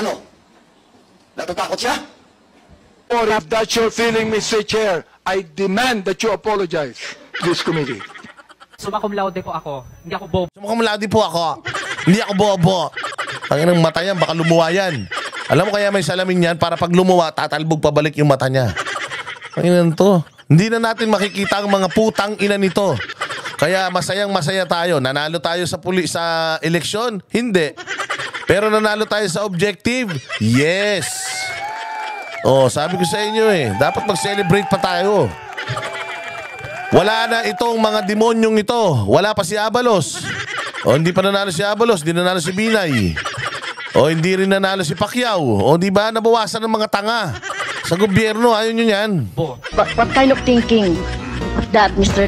Ano? Natatakot siya? Or if that's your feeling, Mr. Chair, I demand that you apologize to this committee. Summa cum laude po ako. Hindi ako bobo. Summa cum laude po ako. Hindi ako bobo. Ang ng mata yan, baka lumuwa yan. Alam mo kaya may salamin yan para pag lumuwa, tatalbog pabalik yung mata niya. Ang to. Hindi na natin makikita ang mga putang ina nito. Kaya masayang-masaya tayo. Nanalo tayo sa eleksyon? Hindi. Pero nanalo tayo sa objective? Yes. Oh, sabi ko sa inyo dapat mag-celebrate pa tayo. Wala na itong mga demonyong ito. Wala pa si Abalos. O hindi pa nanalo si Abalos, hindi nanalo si Binay. O hindi rin nanalo si Pacquiao. O di ba nabawasan ng mga tanga sa gobyerno? Ayaw nyo yan. What kind of thinking that, Mr.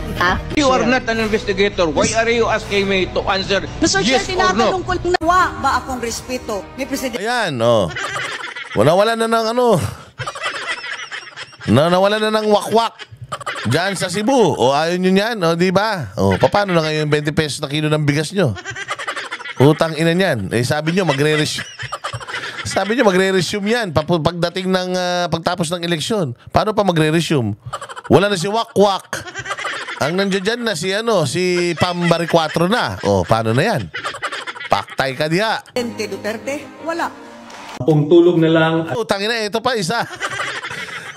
You are not an investigator. Why are you asking me to answer Mr. Chair, yes or no? tinatanong ko lang nawa ba akong respeto ni Presidente? Ayan, Nawala na ng nawala na ng wakwak diyan sa Cebu. O ayaw nyo yan, di ba? O paano na ngayon 20 pesos na kilo ng bigas nyo? Utang ina niyan. Sabi nyo magre-resume. Sabi nyo magre-resume yan pagdating ng pagtapos ng eleksyon. Paano pa magre-resume? Wala na si wakwak. Ang nandiyan dyan na si Pambari 4 na. O paano na yan? Paktay ka diha. Presidente Duterte, wala. Kung tulog na lang. Utang ina, ito pa isa.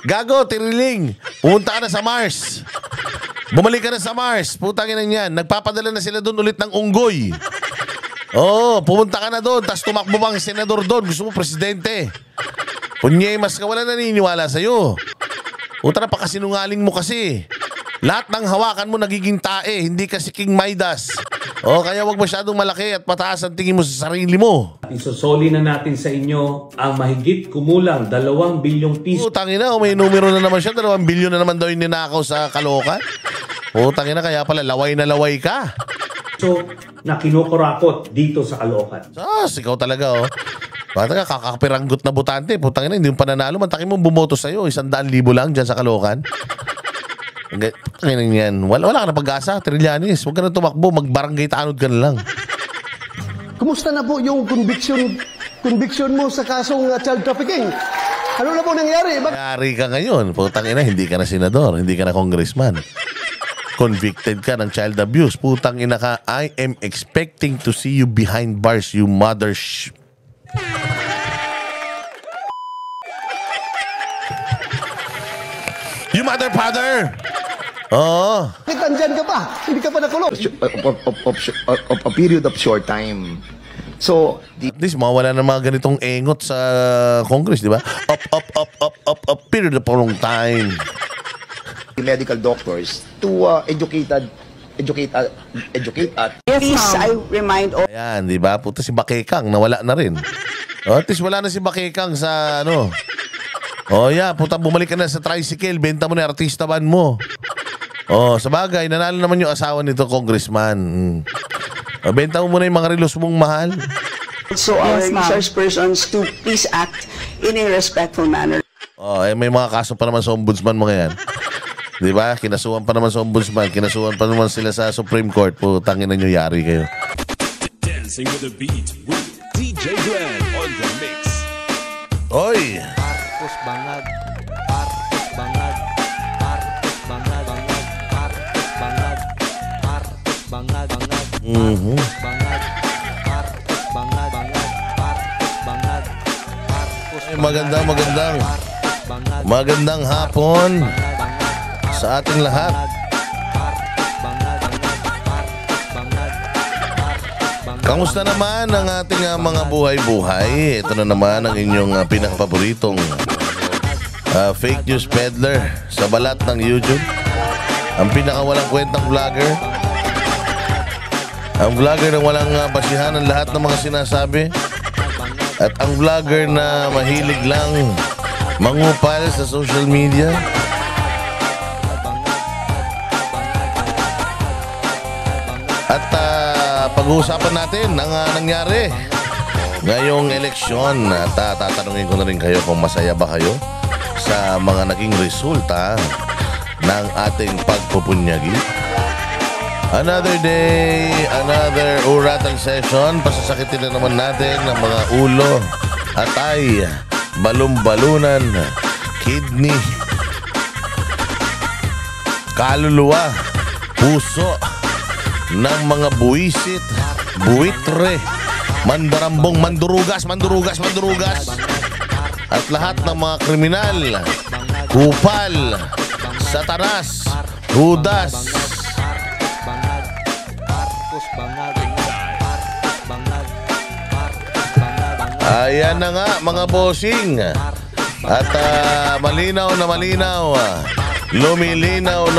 Gago, tiriling. Pumunta ka na sa Mars. Bumalik ka na sa Mars. Putang ina niyan. Nagpapadala na sila doon ulit ng unggoy. Pumunta ka na doon. Tapos tumakbo bang senador doon. Gusto mo presidente. Kunyemas ka, wala naniniwala sa'yo. Puta na pakasinungaling mo kasi. Lahat ng hawakan mo nagiging tae. Hindi kasi King Midas. Kaya wag masyadong malaki at pataas ang tingin mo sa sarili mo. Isosoli na natin sa inyo ang mahigit kumulang 2 bilyong piso. Tangina, may numero na naman siya. 2 bilyon na naman daw yung ninakaw sa Caloocan. Tangina, kaya pala laway na laway ka. So, na kinukurakot dito sa Caloocan. Ikaw talaga, Bata ka, kakapiranggot na butante. Putang ina, hindi yung pananalo. Mantakin mo bumoto sa'yo. 100,000 lang dyan sa Caloocan. Tangina yan. Wala ka na pag-asa, Trillanes. Huwag ka na tumakbo. Mag-barangay tanod ka na lang. Kumusta na po yung conviction mo sa kasong child trafficking? Ano na po nangyari? Nangyari ka ngayon. Putang ina, hindi ka na senador. Hindi ka na congressman. Convicted ka ng child abuse. Putang ina ka, I am expecting to see you behind bars, you mother You mother father! Bakit andyan ka pa? Hindi ka pa nakulong. Of a period of short time. So, at least mawala na mga ganitong engot sa Congress, di ba? Up, period of a long time. the medical doctors to educate at Please, I remind all. Ayan, di ba? Puta si Bakekang, nawala na rin. At least wala na si Bakekang sa puta, bumalik ka na sa tricycle, benta mo na artista ban mo. Sa bagay, nanalo naman yung asawa nito, congressman. Benta mo muna yung mga relos mong mahal. So our research persons to please act in a respectful manner. May mga kaso pa naman sa ombudsman mga yan. Di ba? Kinasuhan pa naman sa ombudsman. Kinasuhan pa naman sila sa Supreme Court. Putangin na nyo, yari kayo. Dancing with the beat with DJ Glenn on the mix. Oy! Marcos Bangag. Marcos Bangag. Marcos Bangag. Marcos Bangag. Marcos Bangag. Marcos Bangag. Marcos Bangag. Marcos Bangag. Magandang hapon sa ating lahat. Kamusta naman ang ating mga buhay-buhay? Ito na naman ang inyong pinakapaboritong fake news peddler sa balat ng YouTube. Ang pinakawalang kwentang vlogger. Ang vlogger na walang basihan ng lahat ng mga sinasabi. At ang vlogger na mahilig lang mangupal sa social media. At pag-uusapan natin ang nangyari ngayong eleksyon. At tatanungin ko na rin kayo kung masaya ba kayo sa mga naging resulta ng ating pagpupunyagi. Another day, another uratang session. Pasasakitin na naman natin ng mga ulo atay, balon-balunan, kidney, kaluluwa, puso ng mga buwisit, buwitre, mandarambong, mandurugas, at lahat ng mga kriminal, kupal, satanas, Judas. Ayan na nga mga bossing. At malinaw na malinaw. Lumilinaw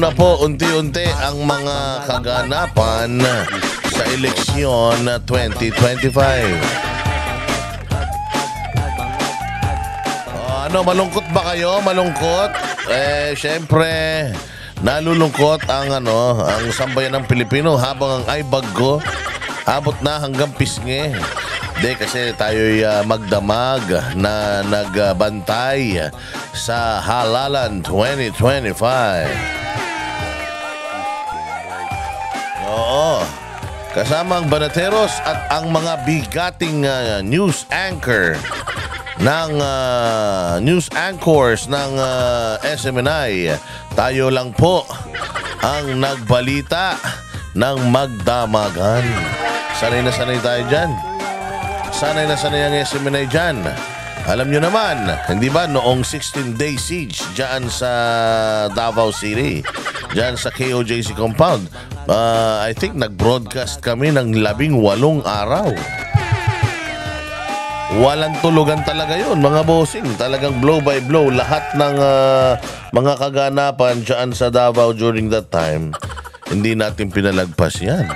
na po unti-unti ang mga kaganapan sa eleksyon 2025. Ano, malungkot ba kayo? Malungkot? Syempre, nalulungkot ang sambayan ng Pilipino habang ang ibag abot na hanggang pisngi. Hindi, kasi tayo'y magdamag na nagbantay sa Halalan 2025. Oo. Kasama ang banateros at ang mga bigating news anchor ng news anchors ng SMNI. Tayo lang po ang nagbalita ng magdamagan. Sanay na sanay tayo dyan. Sanay na sanay ang SMNI dyan. Alam nyo naman, hindi ba, noong 16-day siege dyan sa Davao City, dyan sa KOJC compound, I think nag-broadcast kami ng 18 araw. Walang tulugan talaga yun, mga bossing. Talagang blow by blow. Lahat ng mga kaganapan dyan sa Davao during that time, hindi natin pinalagpas yan.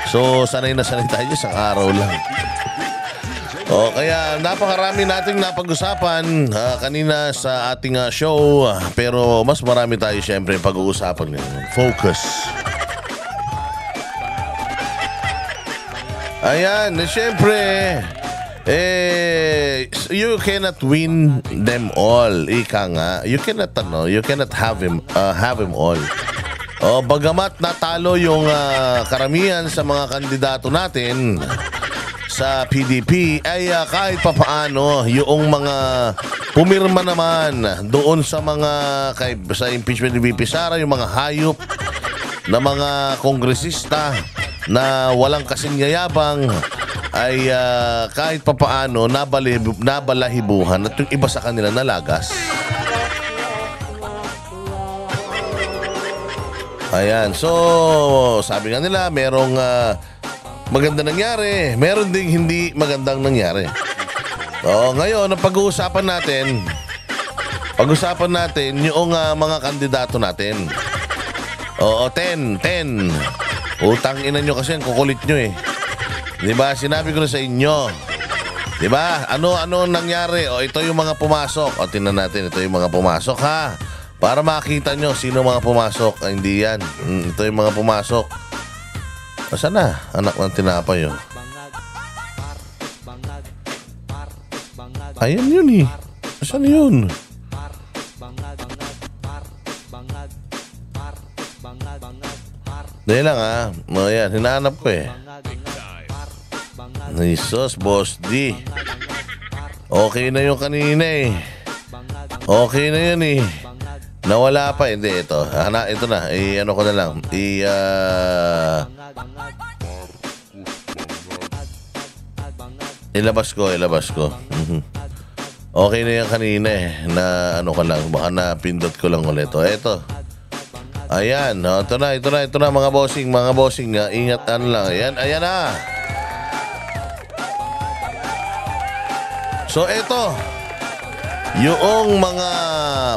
So, sanay na sanay tayo isang araw lang. O, kaya napakarami nating napag-usapan kanina sa ating show. Pero mas marami tayo syempre pag-uusapan ngayon. Focus. Ayan, syempre, you cannot win them all. Ika nga, you cannot have him all. O, bagamat natalo yung karamihan sa mga kandidato natin sa PDP, ay kahit papaano yung mga pumirma naman doon sa mga sa impeachment ni VP Sara, yung mga hayop na mga kongresista na walang kasing yayabang, ay kahit papaano nabalahibuhan at yung iba sa kanila nalagas. Ayan, so sabi nga nila merong maganda nangyari, meron ding hindi magandang nangyari. So ngayon ang pag-uusapan natin yung mga kandidato natin. Oo, 10. Utang ina nyo kasi ang kukulit nyo eh. Diba? Sinabi ko na sa inyo. Diba? Ano nangyari? O, ito yung mga pumasok. O, tingnan natin. Ito yung mga pumasok, ha? Para makita nyo sino mga pumasok. Ay, hindi yan. Ito yung mga pumasok. Asan na? Anak ng tinapay, oh. Ayan yun, eh. Asan yun? Dahil lang, ha? O, yan. Hinahanap ko, eh. Jesus, Boss D. Okay na yung kanina eh. Okay na yun eh. Nawala pa, hindi ito. Ito na, ano ko na lang. Ilabas ko. Okay na yung kanina eh. Na ano ko lang, baka napindot ko lang ulit. Ito. Ayan, ito na mga bossing. Ingat lang. Ayan na. So ito, yung mga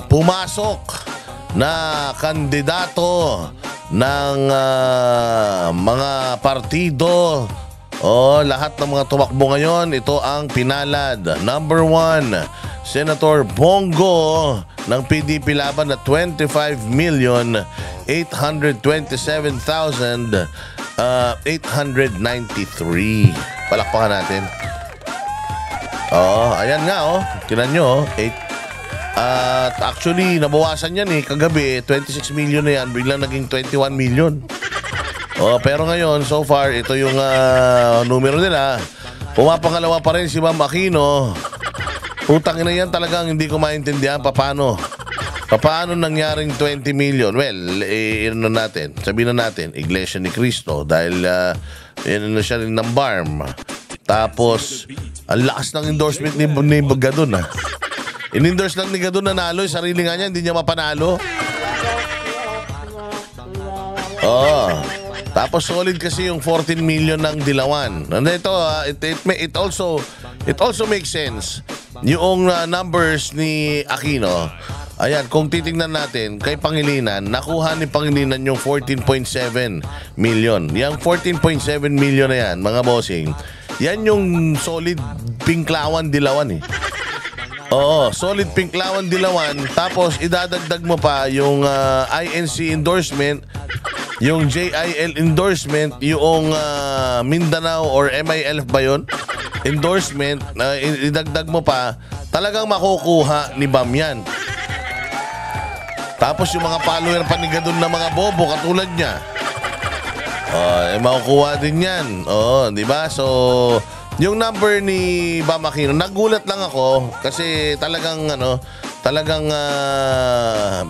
pumasok na kandidato ng mga partido, lahat ng mga tumakbo ngayon, ito ang pinalad. Number 1, Senator Bongo ng PDP laban na 25,827,893. Palakpakan natin. Ayan nga, tinan nyo, at actually, nabawasan yan eh. Kagabi, 26 million na yan, biglang naging 21 million. Pero ngayon, so far, ito yung numero nila. Pumapangalawa pa rin si Ma'am Aquino. Utang ina yan talagang hindi ko maintindihan paano nangyaring 20 million. Well, sabihin na natin, Iglesia ni Cristo dahil siya rin ng BARM. Tapos, ang lakas ng endorsement ni Gadon In-endorse lang ni Gadon nanalo, sarili nga niya, hindi niya mapanalo. Tapos solid kasi yung 14 million ng Dilawan. Ito, it also makes sense. Yung numbers ni Aquino, ayan, kung titingnan natin, kay Pangilinan, nakuha ni Pangilinan yung 14.7 million. Yung 14.7 million na yan, mga bossing, yan yung solid Pinklawan Dilawan Oo, solid Pinklawan Dilawan. Tapos idadagdag mo pa yung INC endorsement, yung JIL endorsement, yung Mindanao or MILF ba yun? Endorsement, idagdag mo pa, talagang makukuha ni Bam yan. Tapos yung mga follower pa ni Gadon na mga bobo katulad niya, makukuha din yan. Di ba? So, yung number ni Bam Aquino, nagulat lang ako kasi talagang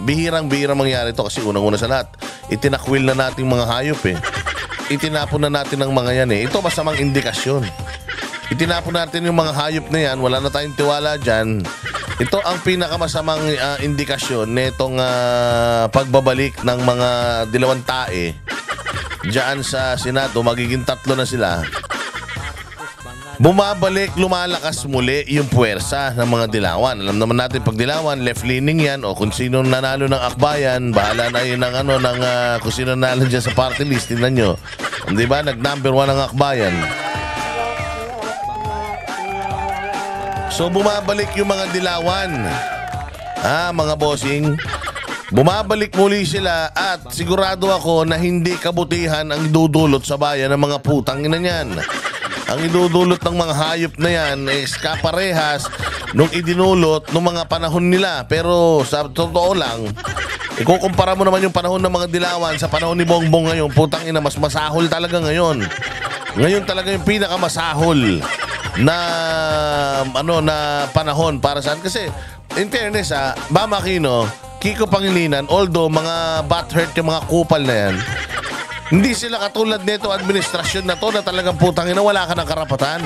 bihirang-bihirang mangyari ito kasi unang-una sa lahat, itinakwil na nating mga hayop Itinapon na natin ng mga yan Ito masamang indikasyon. Itinapon natin yung mga hayop na yan, wala na tayong tiwala dyan. Ito ang pinakamasamang indikasyon nitong pagbabalik ng mga Dilawang tae dyan sa Senado. Magiging 3 na sila. Bumabalik, lumalakas muli yung puwersa ng mga Dilawan. Alam naman natin pag Dilawan, left-leaning yan o kung sino nanalo ng akbayan, bahala na yun ng kung sino nanalo dyan sa party list. Tingnan nyo. Di ba? Nag-number 1 ang akbayan. So bumabalik yung mga Dilawan. Mga bossing. Bumabalik muli sila at sigurado ako na hindi kabutihan ang idudulot sa bayan ng mga putang ina niyan. Ang idudulot ng mga hayop na yan is kaparehas nung idinulot nung mga panahon nila. Pero sa totoo lang, ikukumpara mo naman yung panahon ng mga Dilawan sa panahon ni Bongbong ngayon, putang ina, mas masahol talaga ngayon. Ngayon talaga yung pinakamasahol na panahon para saan. Kasi in fairness Bam Aquino, Kiko Pangilinan, although mga butthurt yung mga kupal na yan, hindi sila katulad nito administrasyon na to na talagang putang ina, wala ka ng karapatan.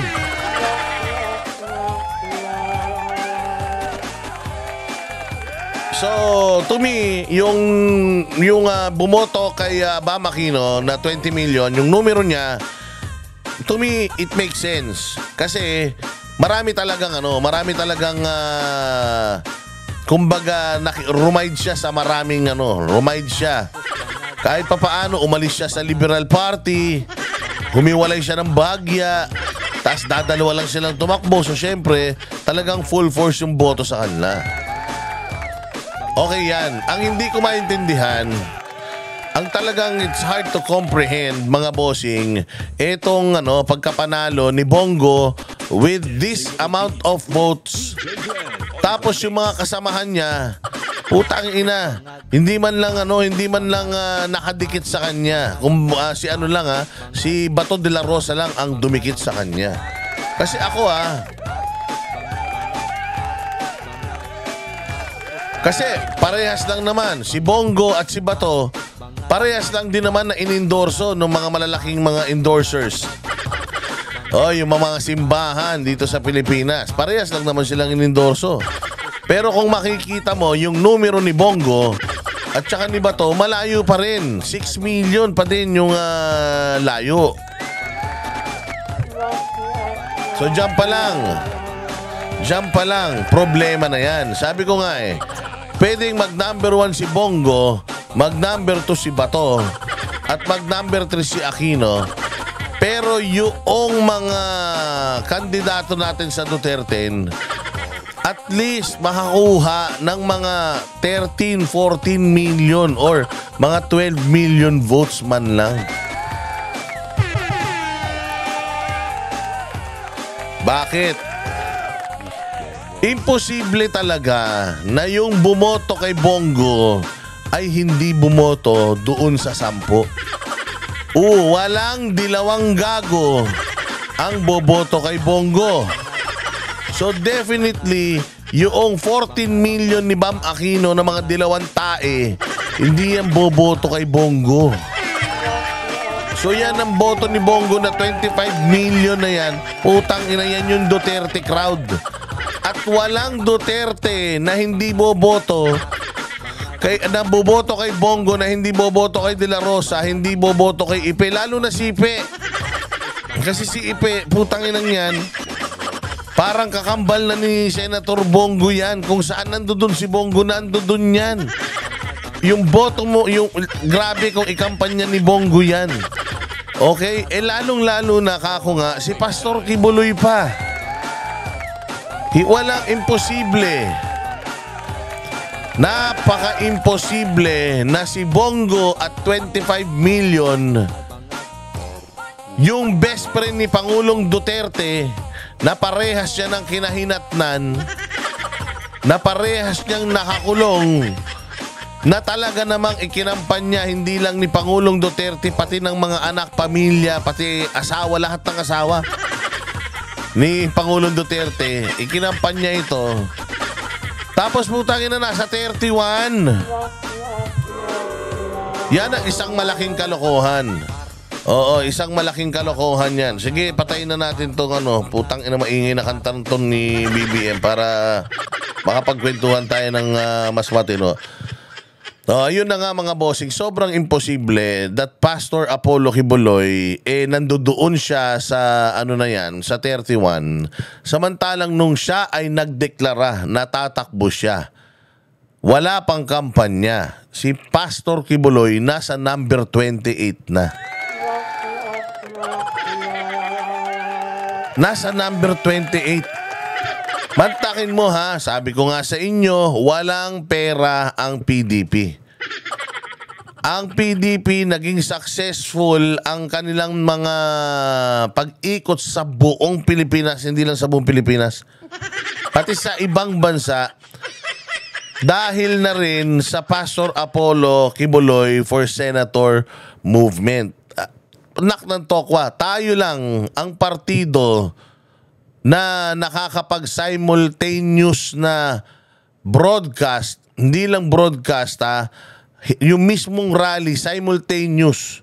So, to me, yung bumoto kay Bam Aquino na 20 million, yung numero niya, to me, it makes sense. Kasi marami talagang kumbaga rumide siya sa maraming rumide siya. Kahit papaano umalis siya sa Liberal Party, humiwalay siya ng Bagya, tas dadalawa lang silang tumakbo. So syempre, talagang full force yung boto sa kanila. Okay yan. Ang hindi ko maintindihan, ang talagang it's hard to comprehend, mga bossing, etong pagkapanalo ni Bongo with this amount of votes. Tapos yung mga kasamahan niya, putang ina, hindi man lang nakadikit sa kanya. Si Bato de la Rosa lang ang dumikit sa kanya. Kasi ako kasi parehas lang naman si Bongo at si Bato, parehas lang din naman na inendorso ng mga malalaking mga endorsers. Yung mga simbahan dito sa Pilipinas, parehas lang naman silang inendorso. Pero kung makikita mo yung numero ni Bongo at saka ni Bato, malayo pa rin. 6 million pa din yung layo. So dyan pa lang, problema na yan. Sabi ko nga pwedeng mag-number 1 si Bongo, mag-number 2 si Bato, at mag-number 3 si Aquino. Pero yung mga kandidato natin sa Duterte, at least makakuha ng mga 13, 14 million or mga 12 million votes man lang. Bakit? Imposible talaga na yung bumoto kay Bongo ay hindi bumoto doon sa 10. Walang Dilawang gago ang boboto kay Bongo. So definitely, yung 14 million ni Bam Aquino na mga dilawang tae, hindi yan boboto kay Bongo. So yan ang boto ni Bongo na 25 million na yan, putang ina yan yung Duterte crowd. At walang Duterte na hindi boboto na boboto kay Bongo, na hindi boboto kay De La Rosa, hindi boboto kay Ipe, lalo na si Ipe. Kasi si Ipe, putang inang yan, parang kakambal na ni Senator Bongo yan. Kung saan nandoon si Bongo, nandoon yan. Yung boto mo, yung grabe kung ikampanya ni Bongo yan. Okay? Lalong-lalo na kako nga, si Pastor Kibuloy pa. Walang imposible. Napaka-imposible na si Bongo at 25 million, yung best friend ni Pangulong Duterte, na parehas siya ng kinahinatnan, na parehas niyang nakakulong, na talaga namang ikinampanya hindi lang ni Pangulong Duterte, pati ng mga anak, pamilya, pati asawa, lahat ng asawa ni Pangulong Duterte, ikinampanya ito. Tapos putangin na nasa 31. Yan ang isang malaking kalokohan. Oo, isang malaking kalokohan yan. Sige, patayin na natin tong putang ina maingay na kantang ton ni BBM para makapagkwentuhan tayo ng mas matino. Yun na nga mga bossing, sobrang imposible that Pastor Apollo Kibuloy, nandoon siya sa sa 31. Samantalang nung siya ay nagdeklara na tatakbo siya, wala pang kampanya. Si Pastor Kibuloy nasa number 28 na. Nasa number 28. Mantakin mo ha, sabi ko nga sa inyo, walang pera ang PDP. Ang PDP naging successful ang kanilang mga pag-ikot sa buong Pilipinas, hindi lang sa buong Pilipinas, pati sa ibang bansa, dahil na rin sa Pastor Apollo Kibuloy for Senator movement. Nak ng tokwa, tayo lang ang partido na nakakapag-simultaneous na broadcast, hindi lang broadcast yung mismong rally, simultaneous.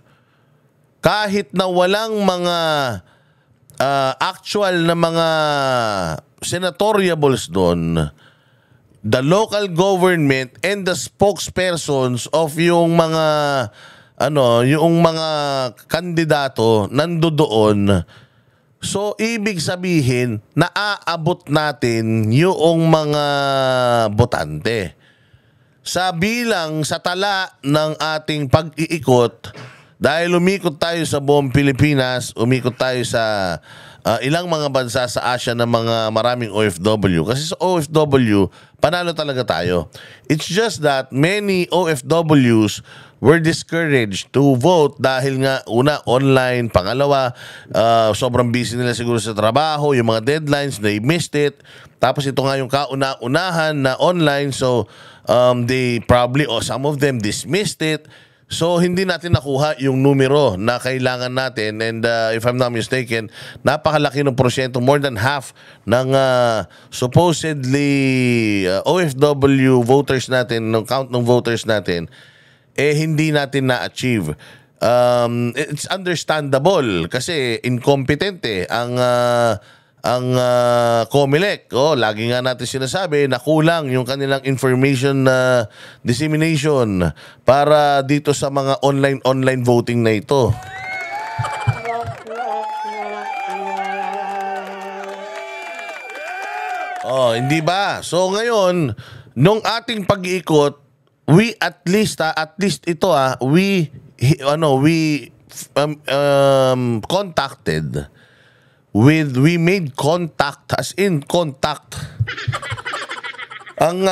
Kahit na walang mga actual na mga senatoriables doon, the local government and the spokespersons of yung mga yung mga kandidato nandoon. So, ibig sabihin, naaabot natin yung mga botante. Sa bilang, sa tala ng ating pag-iikot, dahil umikot tayo sa buong Pilipinas, umikot tayo sa ilang mga bansa sa Asia ng mga maraming OFW. Kasi sa OFW, panalo talaga tayo. It's just that many OFWs were discouraged to vote dahil nga una online, pangalawa sobrang busy nila siguro sa trabaho, yung mga deadlines, they missed it. Tapos ito nga yung kauna-unahan na online, so they probably, some of them dismissed it. So hindi natin nakuha yung numero na kailangan natin, and if I'm not mistaken, napakalaki ng porsyento, more than half ng supposedly OFW voters natin, ng count ng voters natin, hindi natin na-achieve. It's understandable kasi incompetent ang COMELEC. Lagi nga natin sinasabi na kulang yung kanilang information dissemination para dito sa mga online voting na ito. Hindi ba? So ngayon, nung ating pag-iikot, we at least ito we contacted we made contact, as in contact, ang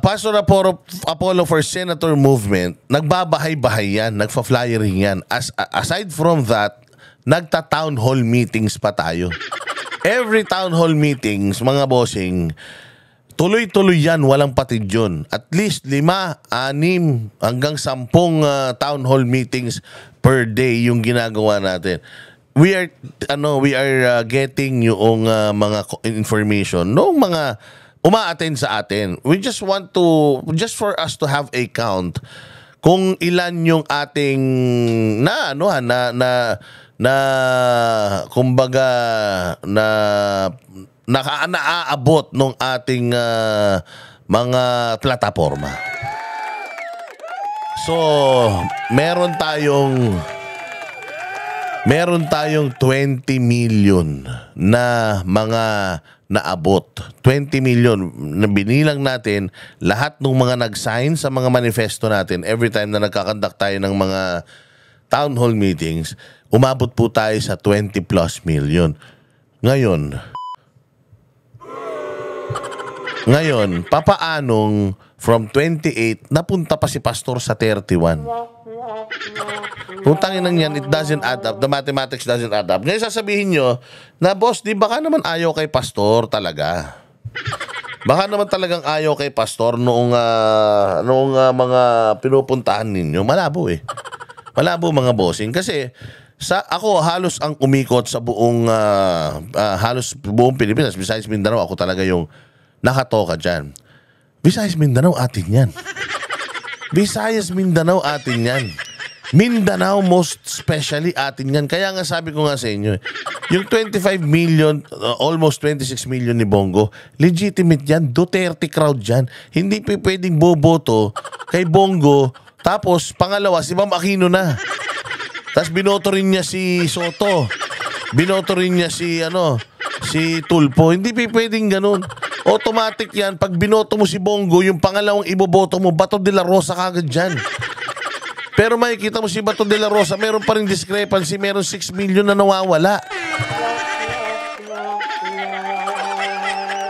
Pastor Apollo for Senator movement. Nagbabahay-bahay yan, nagfa-flyering yan. Aside from that, nagta-town hall meetings pa tayo. Every town hall meetings, mga bossing, tuloy-tuloy yan, walang patid yun. At least 5, 6, hanggang 10 town hall meetings per day yung ginagawa natin. we are getting yung mga information nung mga uma-attend sa atin. We just for us to have a count kung ilan yung ating kumbaga naaabot nung ating mga plataforma. So, meron tayong 20 million na mga naabot. 20 million na binilang natin lahat ng mga nag-sign sa mga manifesto natin every time na nagkakandak tayo ng mga town hall meetings, umabot po tayo sa 20 plus million. Ngayon, papaanong from 28 napunta pa si Pastor sa 31? Putangin nang yan, it doesn't add up. The mathematics doesn't add up. Ngayon sasabihin nyo na, boss, di baka naman ayaw kay Pastor talaga. Baka naman talagang ayaw kay Pastor noong mga pinupuntahan ninyo. Malabo eh. Malabo mga bossing. Kasi ako halos ang umikot sa halos buong Pilipinas. Besides Mindanao, ako talaga yung nakatoka dyan. Visayas Mindanao atin yan. Visayas Mindanao atin yan. Mindanao most especially atin yan. Kaya nga sabi ko nga sa inyo, yung 25 million, almost 26 million ni Bongo, legitimate yan. Duterte crowd yan. Hindi pwedeng boboto kay Bongo. Tapos pangalawa, si Ma'am Aquino na. Tapos binoto rin niya si Soto. Binoto rin niya si Tulfo. Hindi pwedeng ganun. Automatic yan. Pag binoto mo si Bongo, yung pangalawang iboboto mo, Bato de la Rosa kagad dyan. Pero makikita mo si Bato de la Rosa, meron pa rin discrepancy, meron 6 million na nawawala.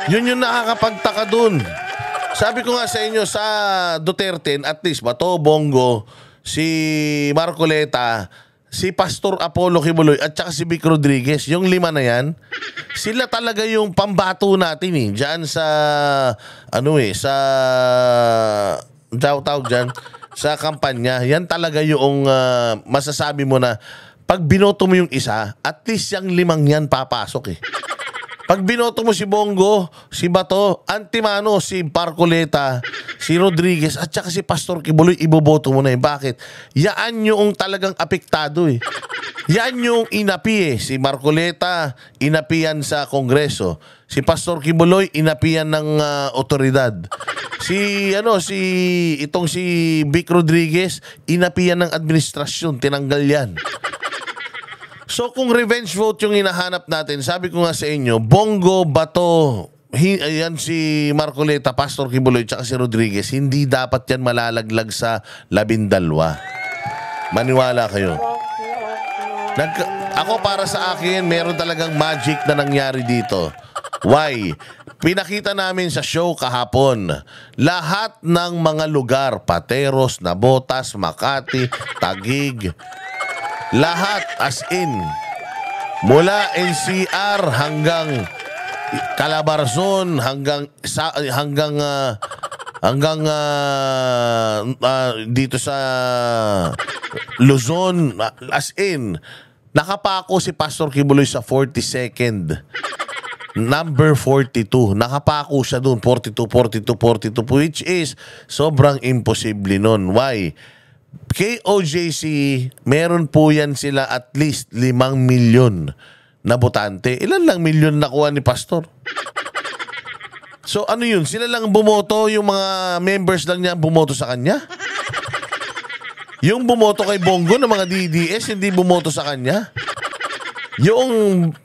Yun yung nakakapagtaka dun. Sabi ko nga sa inyo, sa Duterte, at least Bato, Bongo, si Marcoleta, si Pastor Apollo Kibuloy, at saka si Vic Rodriguez, yung 5 na yan, sila talaga yung pambato natin eh. Diyan sa, tawag dyan, sa kampanya, yan talaga yung masasabi mo na pag binoto mo yung isa, at least yung 5 yan papasok eh. Pag binoto mo si Bongo, si Bato, Antimano, si Marcoleta, si Rodriguez, at saka si Pastor Kibuloy, iboboto mo na eh. Bakit? Yan yung talagang apektado eh. Yan yung inapi eh. Si Marcoleta, inapian sa Kongreso. Si Pastor Kibuloy, inapian ng otoridad. Si Vic Rodriguez, inapian ng administrasyon, tinanggal yan. So kung revenge vote yung hinahanap natin, sabi ko nga sa inyo, Bongo, Bato, yan si Marcoleta, Pastor Kibuloy, tsaka si Rodriguez, hindi dapat yan malalaglag sa 12. Maniwala kayo. Ako para sa akin, meron talagang magic na nangyari dito. Why? Pinakita namin sa show kahapon, lahat ng mga lugar, Pateros, Nabotas, Makati, Taguig, lahat as in, mula NCR hanggang Calabarzon, hanggang dito sa Luzon, as in, nakapako si Pastor Kibuloy sa 42nd. Number 42. Nakapako siya doon. 42, which is sobrang imposible nun. Why? KOJC, meron po yan sila at least 5 milyon na botante. Ilan lang milyon nakuha ni Pastor? So ano yun? Sila lang bumoto, yung mga members lang niya bumoto sa kanya? Yung bumoto kay Bongo ng mga DDS, hindi bumoto sa kanya? Yung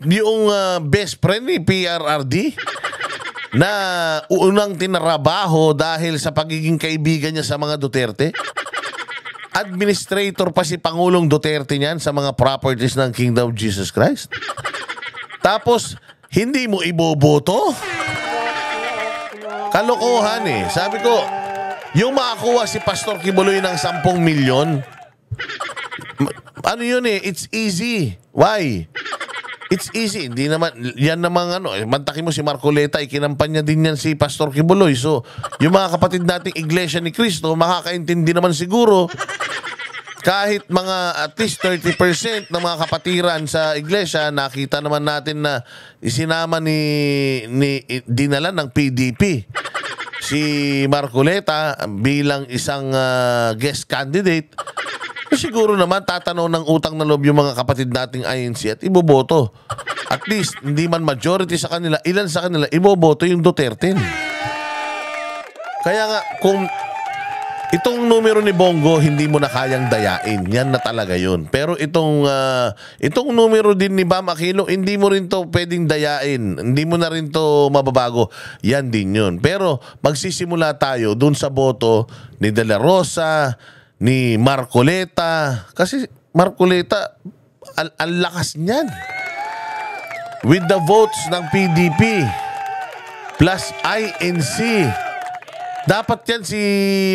best friend ni PRRD na unang tinarabaho dahil sa pagiging kaibigan niya sa mga Duterte, administrator pa si Pangulong Duterte niyan sa mga properties ng Kingdom of Jesus Christ. Tapos hindi mo iboboto? Kalokohan eh. Sabi ko, yung makakuha si Pastor Kibuloy ng 10 milyon, ano yun eh, it's easy. Why? It's easy. Hindi naman, yan namang mantakin mo si Marcoleta, ikinampanya din yan si Pastor Kibuloy. So, yung mga kapatid nating Iglesia ni Cristo, makakaintindi naman siguro. kahit mga at least 30% ng mga kapatiran sa iglesia, nakita naman natin na isinama dinala ng PDP si Marcoleta bilang isang guest candidate. Siguro naman tatanaw ng utang na loob yung mga kapatid nating INC at iboboto. At least, hindi man majority sa kanila, ilan sa kanila, iboboto yung Duterte. Kaya nga, kung itong numero ni Bongo, hindi mo na kayang dayain. Yan na talaga yun. Pero itong numero din ni Bam Aquino, hindi mo rin to pwedeng dayain. Hindi mo na rin to mababago. Yan din yun. Pero magsisimula tayo dun sa boto ni De La Rosa, ni Marcoleta. Kasi Marcoleta, ang lakas niyan. With the votes ng PDP plus INC, dapat yan si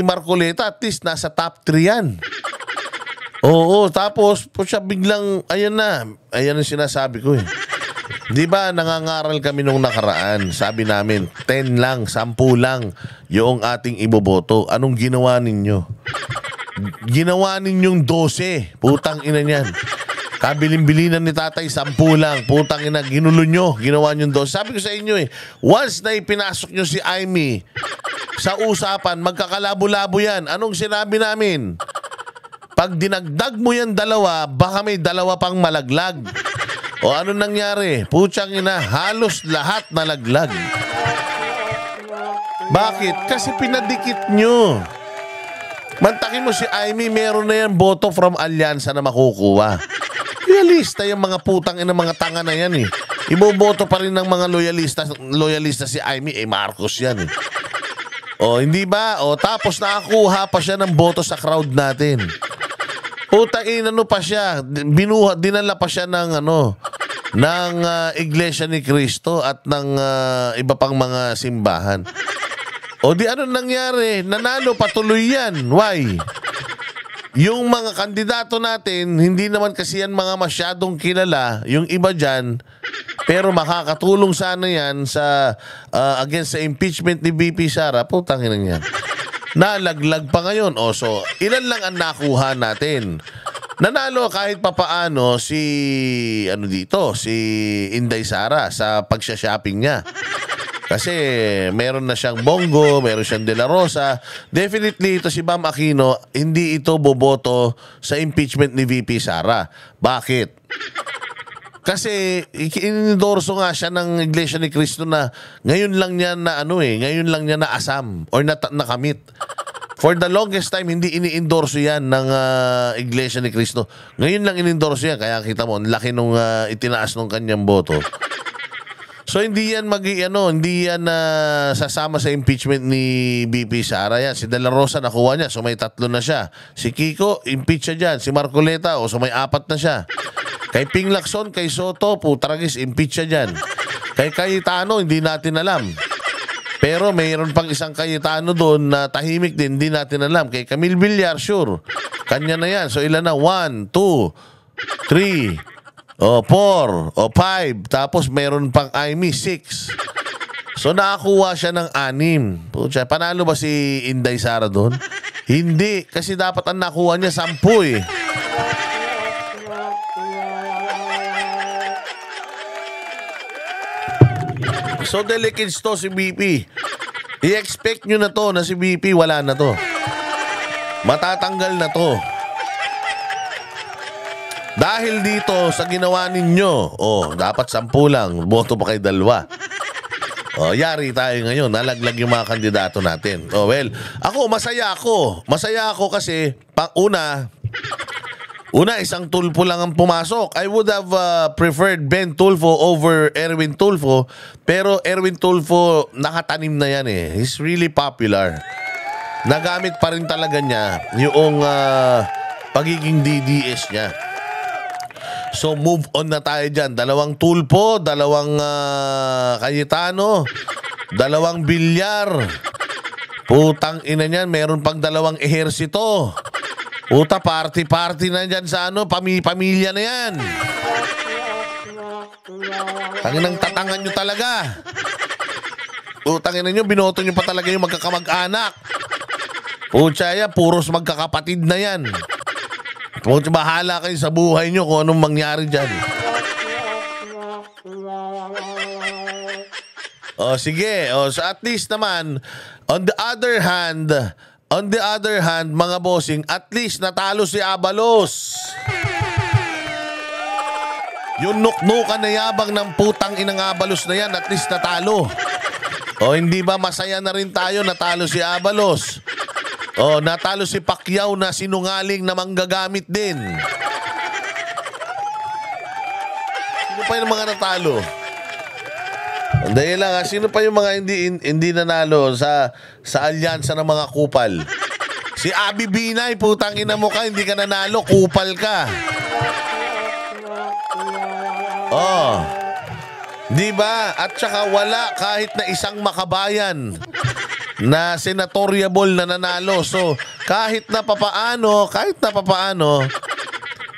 Marcoleta at least nasa top 3 yan. Oo, tapos po siya biglang, ayan ang sinasabi ko eh. Di ba nangangaral kami nung nakaraan, sabi namin 10 lang, 10 lang yung ating iboboto. Anong ginawa ninyo? Ginawa ninyong 12, putang ina niyan. Kabilin-bilinan ni tatay, 10 lang. Putang ina, ginulo nyo. Ginawa nyo doon. Sabi ko sa inyo eh, once na ipinasok nyo si Amy sa usapan, magkakalabo-labo yan. Anong sinabi namin? Pag dinagdag mo yan 2, baka may 2 pang malaglag. O ano nangyari? Putsang ina, halos lahat nalaglag. Bakit? Kasi pinadikit nyo. Mantakin mo si Amy, meron na yan boto from Alyansa na makukuha. Loyalista yung mga putang ina mga tanga na yan eh. Iboboto pa rin ng mga loyalista si Amy, Marcos yan eh. O hindi ba? O tapos nakakuha pa siya ng boto sa crowd natin. Putang ina pa siya, dinala pa siya ng Iglesia ni Cristo at ng iba pang mga simbahan. O di ano nangyari? Nanalo patuloy yan. Why? Yung mga kandidato natin, hindi naman kasi yan mga masyadong kilala, yung iba dyan, pero makakatulong sana yan sa against sa impeachment ni VP Sara. Putang ina yan. Nalaglag pa ngayon. O so, ilan lang ang nakuha natin? Nanalo kahit papaano si Inday Sara sa pagsha-shopping niya. Kasi meron na siyang Bongo, meron siyang De La Rosa. Definitely ito si Bam Aquino, hindi ito boboto sa impeachment ni VP Sara. Bakit? Kasi inendorso nga siya ng Iglesia ni Cristo na ngayon lang niya na asam or nakamit. For the longest time, hindi ini-endorso yan ng Iglesia ni Cristo. Ngayon lang in-endorso yan. Kaya kita mo, ang laki nung itinaas ng kanyang boto. So hindi yan sasama sa impeachment ni BP Sara yan. Si De La Rosa nakuha niya, so may 3 na siya. Si Kiko, impeach siya dyan. Si Marcoleta, so may 4 na siya. Kay Ping Lacson, kay Soto, putragis, impeach siya dyan. Kay Cayetano, hindi natin alam. Pero mayroon pang isang Cayetano doon na tahimik din, hindi natin alam. Kay Camille Villar, sure. Kanya na yan. So ilan na? 1, 2, 3, 4, 5, tapos meron pang Amy 6. So nakakuha siya ng 6. Pucha, panalo ba si Inday Sara doon? Hindi, kasi dapat ang nakuha niya 10 eh. So delicates to si BP. I-expect nyo na to na si BP wala na to. Matatanggal na to. Dahil dito sa ginawa ninyo, dapat 10 lang, boto pa kay 2. Yari tayo ngayon, nalaglag yung mga kandidato natin. Well, masaya ako kasi, una, isang Tulfo lang ang pumasok. I would have preferred Ben Tulfo over Erwin Tulfo, pero Erwin Tulfo, nakatanim na yan eh. He's really popular. Nagamit pa rin talaga niya yung pagiging DDS niya. So move on na tayo dyan. 2 Tulfo, 2 Cayetano, 2 Villar. Putang ina niyan, meron pang 2 ehersito. Puta, party na dyan sa pamilya na yan. Tanginang tatangan nyo talaga. Putang ina nyo, binoto nyo pa talaga yung magkakamag-anak. Pucha yan, puros magkakapatid na yan. Bahala kayo sa buhay nyo kung anong mangyari dyan. O sige, so at least naman, on the other hand, mga bossing, at least natalo si Abalos. Yung nuknukan na yabang ng putang inang Abalos na yan, at least natalo. O hindi ba masaya na rin tayo, natalo si Abalos. O natalo si Pacquiao na sinungaling na manggagamit din. Sino pa yung mga natalo? Dahil lang, sino pa yung mga hindi nanalo sa alyansa ng mga kupal? Si Abi Binay, putang ina mo ka, hindi ka nanalo, kupal ka. Oh. Di ba? At saka wala kahit na isang makabayan na senatoriable na nanalo. So, kahit na papaano,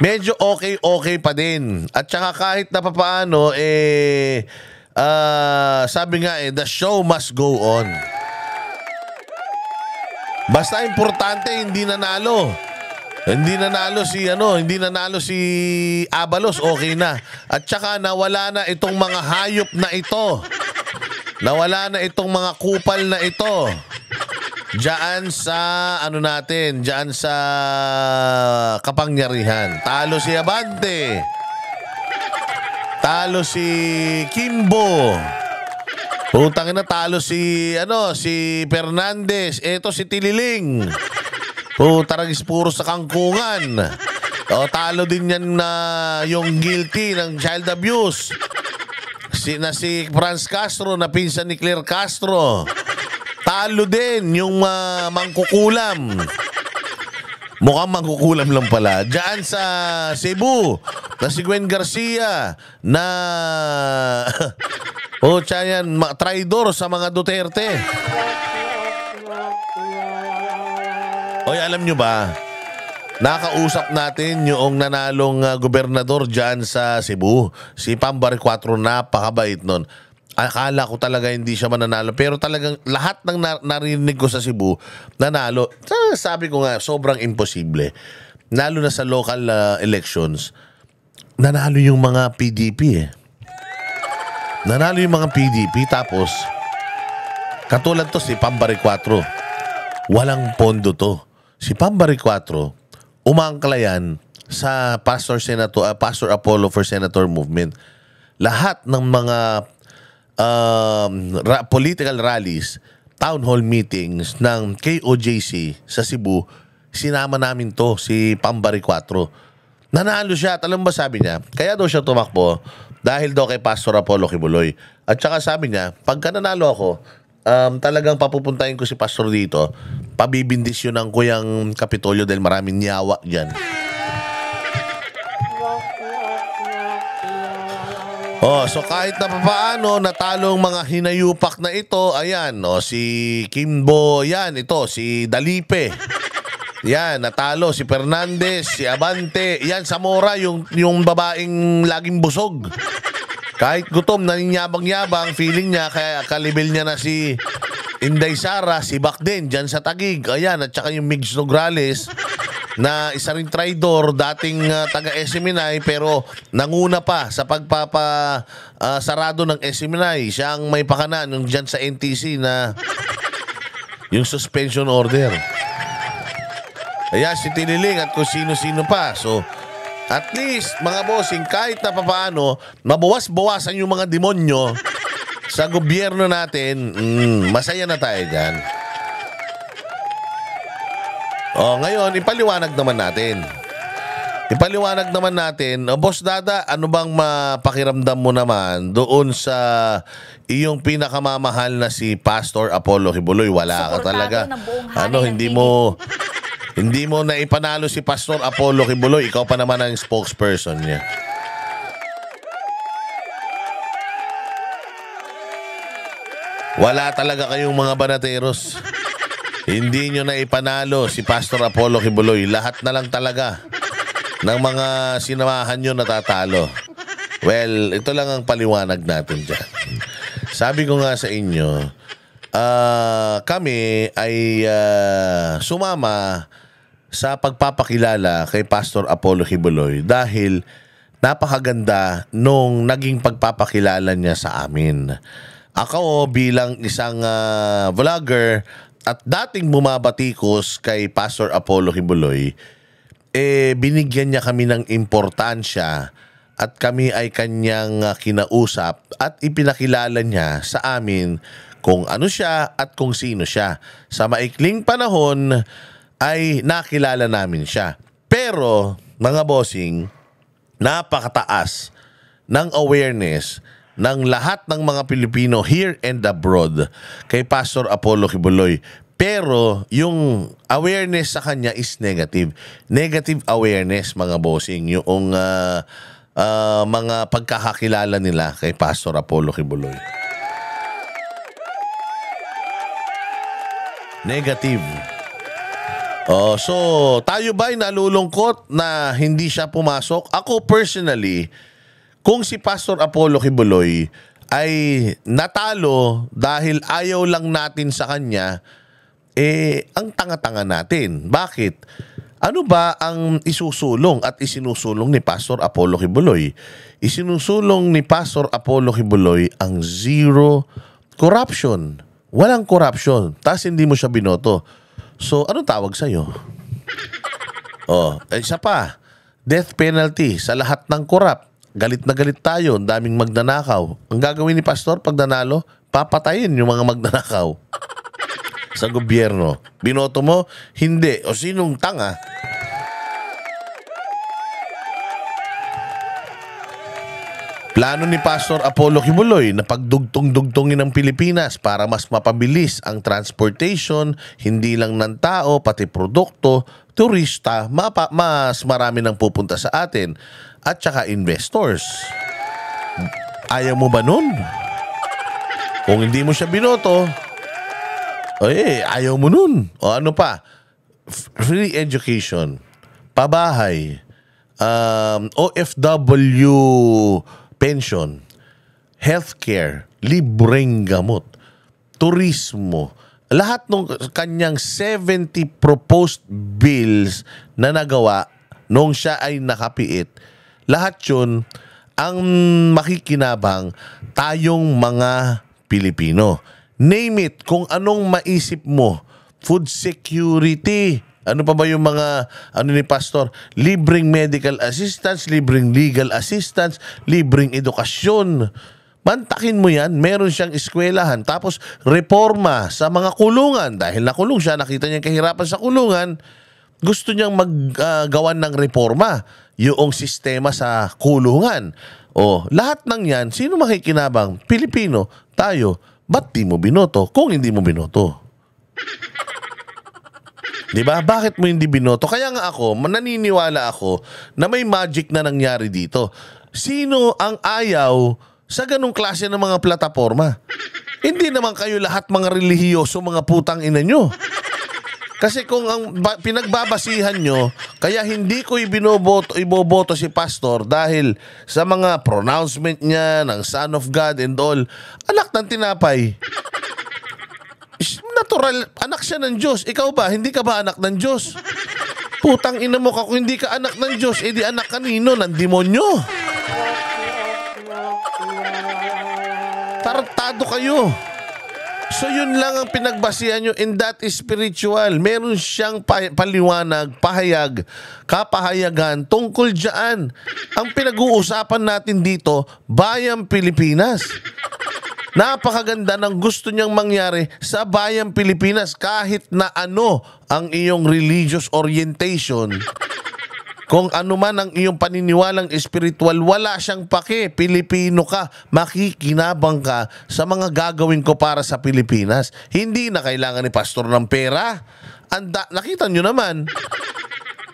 medyo okay pa din. At saka kahit na papaano, sabi nga the show must go on. Basta importante, hindi nanalo. Hindi nanalo si Abalos, okay na. At saka nawala na itong mga hayop na ito. Nawala na itong mga kupal na ito. Diyan sa diyan sa kapangyarihan. Talo si Abante. Talo si Kimbo. Putang ina, talo si Fernandez. Ito si Tililing. Taragis puro sa kangkungan. Talo din yan na yung guilty ng child abuse. Si Franz Castro na pinsan ni Claire Castro. Talo din yung mangkukulam. Mukhang mangkukulam lang pala. Diyan sa Cebu na si Gwen Garcia na traidor sa mga Duterte. Oy, alam nyo ba, nakausap natin yung nanalong gobernador dyan sa Cebu. Si Pambari 4, napakabait nun. Akala ko talaga hindi siya mananalo. Pero talagang lahat ng narinig ko sa Cebu, nanalo. Sabi ko nga, sobrang imposible. Nalo na sa local elections, nanalo yung mga PDP Nanalo yung mga PDP. Tapos, katulad to si Pambari 4. Walang pondo to. Si Pambari 4, umangkla yan sa Pastor Apollo for Senator movement. Lahat ng mga political rallies, town hall meetings ng KOJC sa Cebu, sinama namin to, si Pambari 4. Nanalo siya. At alam ba sabi niya? Kaya daw siya tumakbo dahil daw kay Pastor Apollo Kibuloy. At saka sabi niya, pagka nanalo ako, talagang papupuntahin ko si Pastor dito, pabibindisyonan ko yung Kapitolyo dahil maraming niyawa dyan. So kahit na papaano, natalong mga hinayupak na ito, ayan, si Kimbo, yan, ito, si Dalipe. Yan, natalo, si Fernandez, si Abante, yan, Zamora, yung babaeng laging busog. Kahit gutom, naninyabang-yabang, feeling niya, kaya kalibel niya na si Inday Sara, si Bak din, dyan sa Taguig. Ayan, at saka yung Migs Nograles, na isa ring traidor, dating taga-SMNI, pero nanguna pa sa sarado ng SMNI. Siya ang may pakanan yung dyan sa NTC na yung suspension order. Ayan, si Tiniling at kung sino-sino pa. So, at least, mga bossing, kahit na papaano, mabawas-bawasan yung mga demonyo sa gobyerno natin, masaya na tayo dyan. Ngayon, ipaliwanag naman natin. Boss Dada, ano bang mapakiramdam mo naman doon sa iyong pinakamamahal na si Pastor Apollo Kibuloy? Wala ka talaga. Hindi mo na ipanalo si Pastor Apollo Kibuloy. Ikaw pa naman ang spokesperson niya. Wala talaga kayong mga banateros. Hindi nyo na ipanalo si Pastor Apollo Kibuloy. Lahat na lang talaga ng mga sinamahan nyo natatalo. Well, ito lang ang paliwanag natin dyan. Sabi ko nga sa inyo, kami ay sumama sa pagpapakilala kay Pastor Apollo Kibuloy dahil napakaganda nung naging pagpapakilala niya sa amin. Ako bilang isang vlogger at dating bumabatikos kay Pastor Apollo Kibuloy, binigyan niya kami ng importansya at kami ay kanyang kinausap at ipinakilala niya sa amin kung ano siya at kung sino siya. Sa maikling panahon ay nakilala namin siya. Pero mga bossing, napakataas ng awareness ng lahat ng mga Pilipino here and abroad kay Pastor Apollo Kibuloy. Pero yung awareness sa kanya is negative. Negative awareness, mga bossing. Yung mga pagkakakilala nila kay Pastor Apollo Kibuloy. Negative. So, tayo ba ay nalulungkot na hindi siya pumasok? Ako personally, kung si Pastor Apollo Kibuloy ay natalo dahil ayaw lang natin sa kanya, ang tanga-tanga natin. Bakit? Ano ba ang isusulong at isinusulong ni Pastor Apollo Kibuloy? Isinusulong ni Pastor Apollo Kibuloy ang zero corruption. Walang corruption. Tapos hindi mo siya binoto. So, ano tawag sa'yo? Isa pa. Death penalty sa lahat ng corrupt. Galit na galit tayo. Ang daming magnanakaw. Ang gagawin ni Pastor pag nanalo, papatayin yung mga magnanakaw sa gobyerno. Binoto mo? Hindi. O sinong tanga? Plano ni Pastor Apollo Kibuloy na pagdugtong-dugtongin ng Pilipinas para mas mapabilis ang transportation, hindi lang ng tao, pati produkto, turista, mas marami nang pupunta sa atin, at saka investors. Ayaw mo ba nun? Kung hindi mo siya binoto, ayaw mo nun. O ano pa? Free education, pabahay, OFW pension, healthcare, libreng gamot, turismo, lahat ng kanyang 70 proposed bills na nagawa nung siya ay nakapiit, lahat yun ang makikinabang tayong mga Pilipino. Name it, kung anong maisip mo, food security, ano pa ba yung mga, ni Pastor? Libreng medical assistance, libreng legal assistance, libreng edukasyon. Mantakin mo yan, meron siyang eskwelahan. Tapos, reforma sa mga kulungan. Dahil nakulong siya, nakita niya kahirapan sa kulungan, gusto niyang maggawan ng reforma yung sistema sa kulungan. Lahat ng yan, sino makikinabang? Pilipino, tayo. Ba't di mo binoto kung hindi mo binoto? Diba? Bakit mo hindi binoto? Kaya nga ako, naniniwala ako na may magic na nangyari dito. Sino ang ayaw sa ganong klase ng mga plataforma? Hindi naman kayo lahat mga relihiyoso, mga putang ina nyo. Kasi kung ang pinagbabasihan nyo, kaya hindi ko iboboto si Pastor dahil sa mga pronouncement niya ng Son of God and all, anak ng tinapay. Natural, anak siya ng Diyos. Ikaw ba? Hindi ka ba anak ng Diyos? Putang ina mo ka, kung hindi ka anak ng Diyos, edi anak kanino? Ng demonyo. Tarantado kayo. So yun lang ang pinagbasihan nyo, and that is spiritual. Meron siyang paliwanag, pahayag, kapahayagan tungkol dyan. Ang pinag-uusapan natin dito, Bayang Pilipinas. Napakaganda ng gusto niyang mangyari sa Bayang Pilipinas kahit na ano ang iyong religious orientation. Kung ano man ang iyong paniniwalang espiritual, wala siyang pake. Pilipino ka, makikinabang ka sa mga gagawin ko para sa Pilipinas. Hindi na kailangan ni Pastor ng pera. Nakita nyo naman,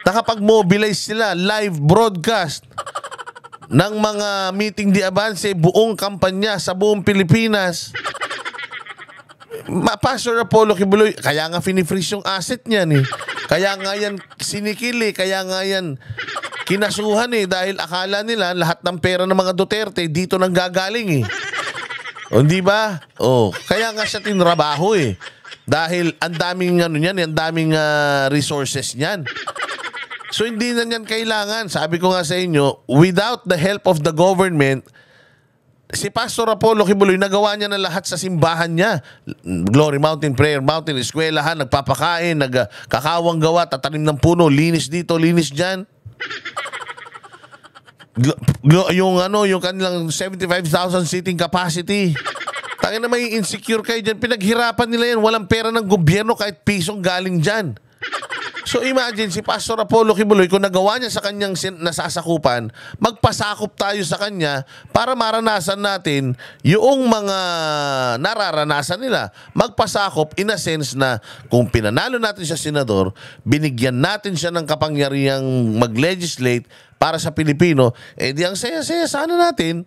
nakapag-mobilize sila, live broadcast ng mga meeting di avance, buong kampanya sa buong Pilipinas. Pastor Apollo Kibuloy, kaya nga finifreeze yung asset niyan eh. Kaya nga yan sinikili, kaya nga yan kinasuhan eh, dahil akala nila lahat ng pera ng mga Duterte dito nang gagaling eh. O, di ba? O, kaya nga siya tinrabaho eh. Dahil ang daming ano niyan, ang daming resources niyan. So hindi na niyan kailangan. Sabi ko nga sa inyo, without the help of the government, si Pastor Apollo Kibuloy, nagawa niya na lahat sa simbahan niya. Glory Mountain, Prayer Mountain, eskwelahan, nagpapakain, nagkakawang gawa, tatanim ng puno, linis dito, linis dyan. Yung kanilang 75,000 seating capacity. Tangina na may insecure kayo dyan. Pinaghirapan nila yan. Walang pera ng gobyerno kahit pisong galing dyan. So imagine si Pastor Apollo Kibuloy, kung nagawa niya sa kanyang nasasakupan, magpasakop tayo sa kanya para maranasan natin yung mga nararanasan nila. Magpasakop in a sense na kung pinanalo natin siya senador, binigyan natin siya ng kapangyarihang mag-legislate para sa Pilipino, eh di ang saya-saya sana natin.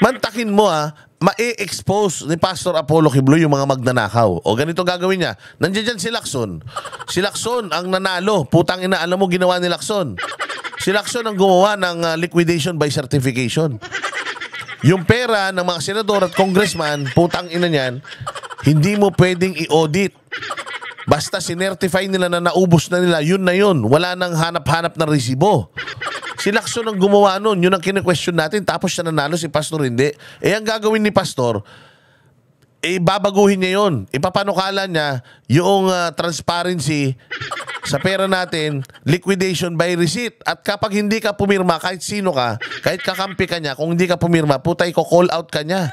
Mantakin mo ma-expose ni Pastor Apollo Kibuloy yung mga magnanakaw. O ganito gagawin niya. Nandiyan dyan si Lacson. Si Lacson ang nanalo. Putang ina, alam mo ginawa ni Lacson. Si Lacson ang gumawa ng liquidation by certification. Yung pera ng mga senador at congressman, putang ina niyan, hindi mo pwedeng i-audit. Basta sinertify nila na naubos na nila, yun na yun. Wala nang hanap-hanap na resibo. Si Lacson ang gumawa nun. Yun ang kine-question natin. Tapos siya nanalo, si Pastor hindi. Eh, ang gagawin ni Pastor, babaguhin niya yun. Ipapanukala niya yung transparency sa pera natin, liquidation by receipt. At kapag hindi ka pumirma, kahit sino ka, kahit kakampi ka niya, kung hindi ka pumirma, putay ko, call out ka niya.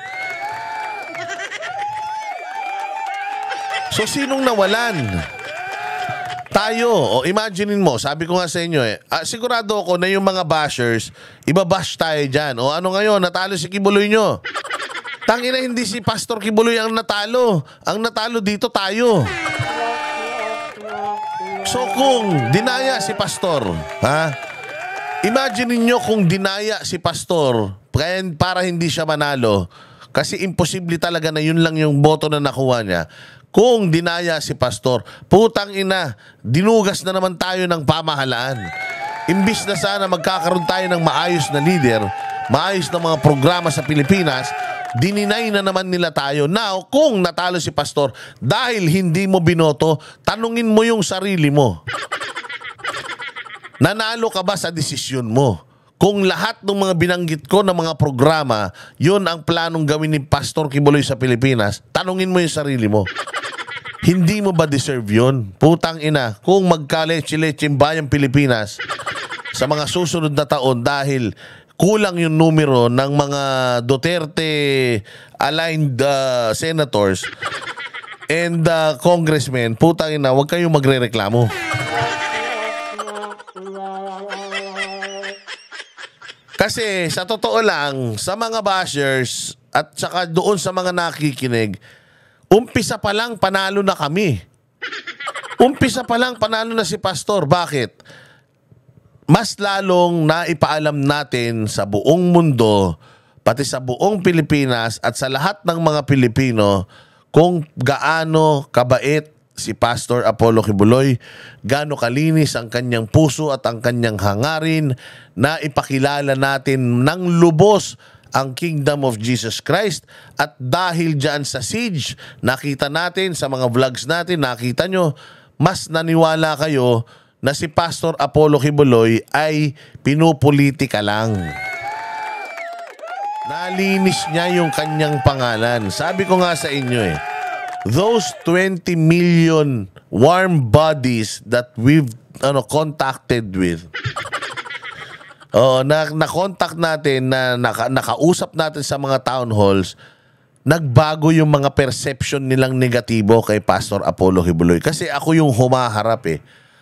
So, sinong nawalan? Tayo. O imaginein mo, sabi ko nga sa inyo sigurado ako na yung mga bashers, ibabash tayo dyan. O ano ngayon, natalo si Kibuloy nyo. Tangina, hindi si Pastor Kibuloy ang natalo. Ang natalo dito tayo. So kung dinaya si Pastor, imagine niyo kung dinaya si Pastor para hindi siya manalo, kasi imposible talaga na yun lang yung boto na nakuha niya. Kung dinaya si Pastor, putang ina, dinugas na naman tayo ng pamahalaan. Imbis na sana magkakaroon tayo ng maayos na leader, maayos na mga programa sa Pilipinas, dininay na naman nila tayo. Now, kung natalo si Pastor, dahil hindi mo binoto, tanungin mo yung sarili mo. Nanalo ka ba sa desisyon mo? Kung lahat ng mga binanggit ko na mga programa, yun ang planong gawin ni Pastor Kibuloy sa Pilipinas, tanungin mo yung sarili mo. Hindi mo ba deserve yun? Putang ina, kung magkaleche-leche bayang Pilipinas sa mga susunod na taon dahil kulang yung numero ng mga Duterte-aligned senators and congressmen, putang ina, huwag kayong magre-reklamo. Kasi sa totoo lang, sa mga bashers at saka doon sa mga nakikinig, umpisa pa lang panalo na kami. Umpisa pa lang panalo na si Pastor. Bakit? Mas lalong naipaalam natin sa buong mundo, pati sa buong Pilipinas at sa lahat ng mga Pilipino kung gaano kabait si Pastor Apollo Kibuloy, gaano kalinis ang kanyang puso at ang kanyang hangarin na ipakilala natin ng lubos ang Kingdom of Jesus Christ. At dahil dyan sa siege, nakita natin sa mga vlogs natin, nakita nyo, mas naniwala kayo na si Pastor Apollo Kibuloy ay pinupolitika lang. Nalinis niya yung kanyang pangalan. Sabi ko nga sa inyo those 20 million warm bodies that we've contacted with, na-contact natin, nakausap natin sa mga town halls, nagbago yung mga perception nilang negatibo kay Pastor Apollo Kibuloy. Kasi ako yung humaharap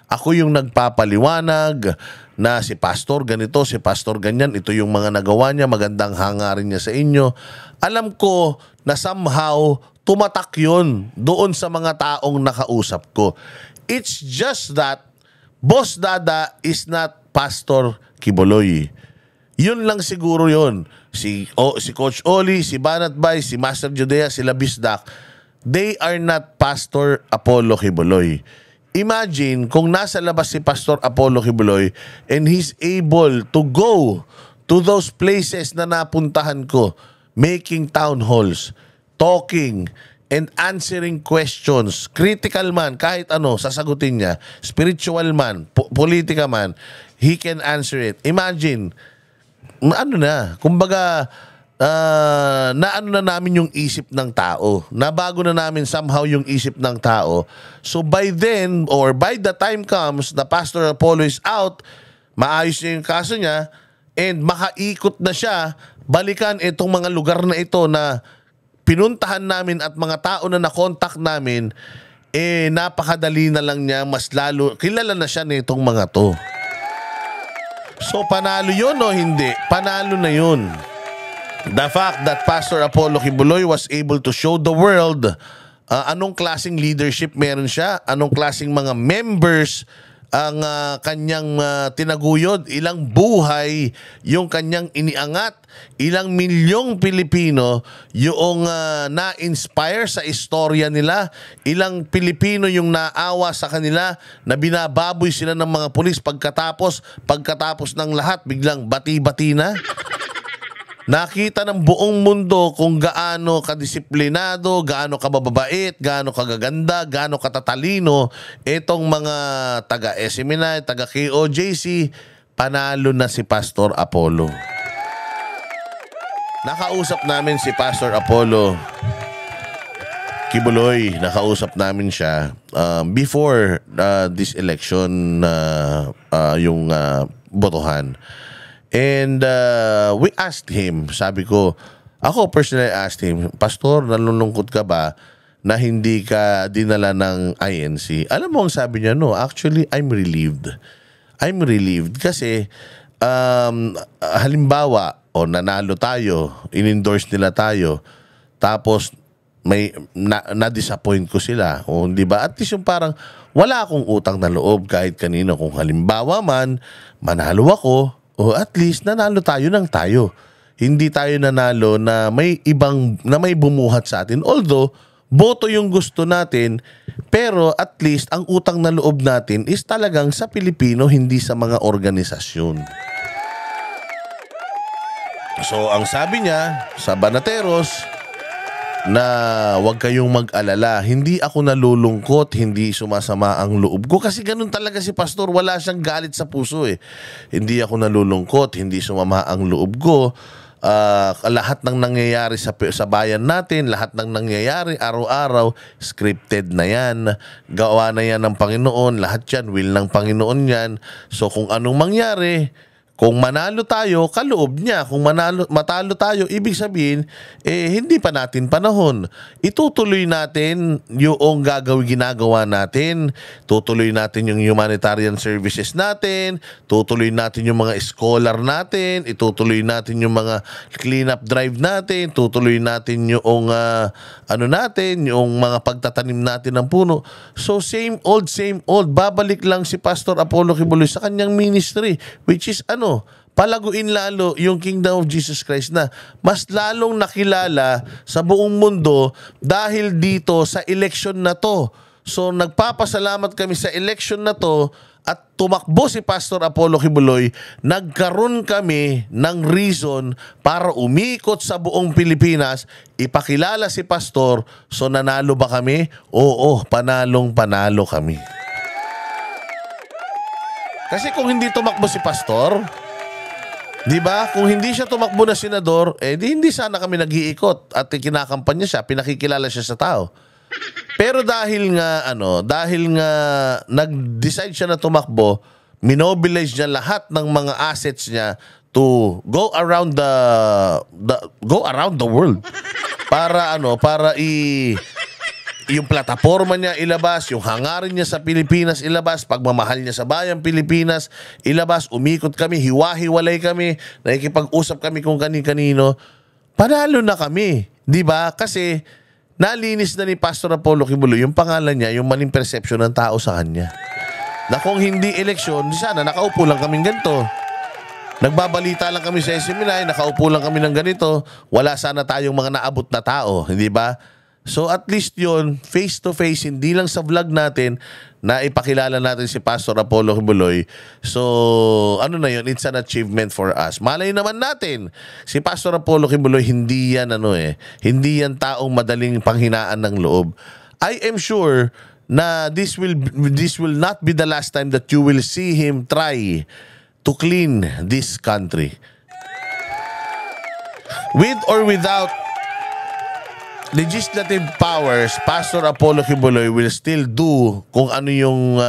Ako yung nagpapaliwanag na si Pastor ganito, si Pastor ganyan, ito yung mga nagawa niya, magandang hangarin niya sa inyo. Alam ko na somehow tumatak yun doon sa mga taong nakausap ko. It's just that Boss Dada is not Pastor Kibuloy. Yun lang siguro yun. Si Coach Oli, si Banat Bay, si Master Judea, si Labisdak, they are not Pastor Apollo Kibuloy. Imagine kung nasa labas si Pastor Apollo Kibuloy and he's able to go to those places na napuntahan ko. making town halls, talking, and answering questions. Critical man, kahit ano, sasagutin niya. Spiritual man, politika man, he can answer it. Imagine, ano na, kumbaga, naano na namin yung isip ng tao. Nabago na namin somehow yung isip ng tao. So by then, or by the time comes, the Pastor Apollo is out, maayos niya yung kaso niya, and makaikot na siya, balikan itong mga lugar na ito na pinuntahan namin at mga tao na nakontak namin, napakadali na lang niya, mas lalo, kilala na siya nitong mga to. So, panalo yun o hindi? Panalo na yun. The fact that Pastor Apollo Kibuloy was able to show the world anong klaseng leadership meron siya, anong klaseng mga members ang kanyang tinaguyod, ilang buhay yung kanyang iniangat, ilang milyong Pilipino yung na-inspire sa istorya nila, ilang Pilipino yung naawa sa kanila na binababoy sila ng mga pulis pagkatapos ng lahat biglang bati-bati na. Nakita ng buong mundo kung gaano kadisiplinado, gaano kababait, gaano kagaganda, gaano katatalino itong mga taga-SMNI, taga-KOJC. Panalo na si Pastor Apollo. Nakausap namin si Pastor Apollo Kibuloy. Nakausap namin siya before this election, yung botohan. And we asked him, sabi ko, ako personally asked him, Pastor, nalulungkot ka ba na hindi ka dinala ng INC? Alam mo ang sabi niya, no, actually, I'm relieved. I'm relieved kasi halimbawa, nanalo tayo, in-endorse nila tayo, tapos may na-disappoint ko sila. O, di ba? At least yung parang wala akong utang na loob kahit kanino. Kung halimbawa man, manalo ako, o at least nanalo tayo ng tayo. Hindi tayo nanalo na may bumuhat sa atin. Although, boto yung gusto natin, pero at least ang utang na loob natin is talagang sa Pilipino, hindi sa mga organisasyon. So, ang sabi niya sa Banateros, na huwag kayong mag-alala. Hindi ako nalulungkot, hindi sumasama ang loob ko. Kasi ganun talaga si Pastor, wala siyang galit sa puso eh. Hindi ako nalulungkot, hindi sumama ang loob ko. Lahat ng nangyayari sa bayan natin, lahat ng nangyayari araw-araw, scripted na yan. Gawa na yan ng Panginoon, lahat yan, will ng Panginoon yan. So kung anong mangyari, kung manalo tayo, kaloob niya. Kung matalo tayo, ibig sabihin, hindi pa natin panahon. Itutuloy natin yung ginagawa natin. Tutuloy natin yung humanitarian services natin. Tutuloy natin yung mga scholar natin. Itutuloy natin yung mga cleanup drive natin. Tutuloy natin yung yung mga pagtatanim natin ng puno. So same old. Babalik lang si Pastor Apollo Kibuloy sa kanyang ministry, which is palaguin lalo yung Kingdom of Jesus Christ na mas lalong nakilala sa buong mundo dahil dito sa election na to. So nagpapasalamat kami sa election na to at tumakbo si Pastor Apollo Kibuloy, nagkaroon kami ng reason para umikot sa buong Pilipinas, ipakilala si Pastor. So nanalo ba kami? Oo, panalo kami. Kasi kung hindi tumakbo si Pastor, di ba? Kung hindi siya tumakbo na senador, hindi sana kami nag-iikot at kinakampanya siya, pinakikilala siya sa tao. Pero dahil nga nag-decide siya na tumakbo, minobilize niya lahat ng mga assets niya to go around the world para yung plataforma niya ilabas, yung hangarin niya sa Pilipinas ilabas, pagmamahal niya sa bayang Pilipinas ilabas, umikot kami, hiwa-hiwalay kami, nakikipag-usap kami kung kani-kanino. Panalo na kami, di ba? Kasi nalinis na ni Pastor Apollo Kibuloy yung pangalan niya, yung maling perception ng tao sa kanya. Na kung hindi eleksyon, sana nakaupo lang kaming ganito. Nagbabalita lang kami sa SMNI, nakaupo lang kami ng ganito, wala sana tayong mga naabot na tao, hindi ba? So at least yon face to face, hindi lang sa vlog natin na ipakilala natin si Pastor Apollo Kibuloy. So ano na yun, it's an achievement for us. Malay naman natin, si Pastor Apollo Kibuloy hindi yan hindi yan taong madaling panghinaan ng loob. I am sure na this will not be the last time that you will see him try to clean this country. With or without legislative powers, Pastor Apollo Kibuloy will still do kung ano yung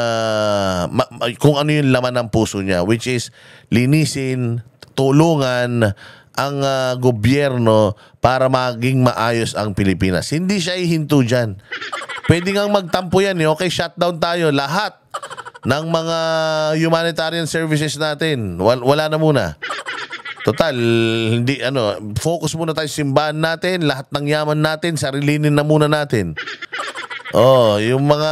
laman ng puso niya, which is linisin, tulungan ang gobyerno para maging maayos ang Pilipinas. Hindi siya ihinto dyan. Pwede ngang magtampo yan. Okay, shutdown tayo. Lahat ng mga humanitarian services natin. Wala na muna. Total, hindi focus muna tayo sa simbahan natin, lahat ng yaman natin, sarilinin na muna natin. Oh, yung mga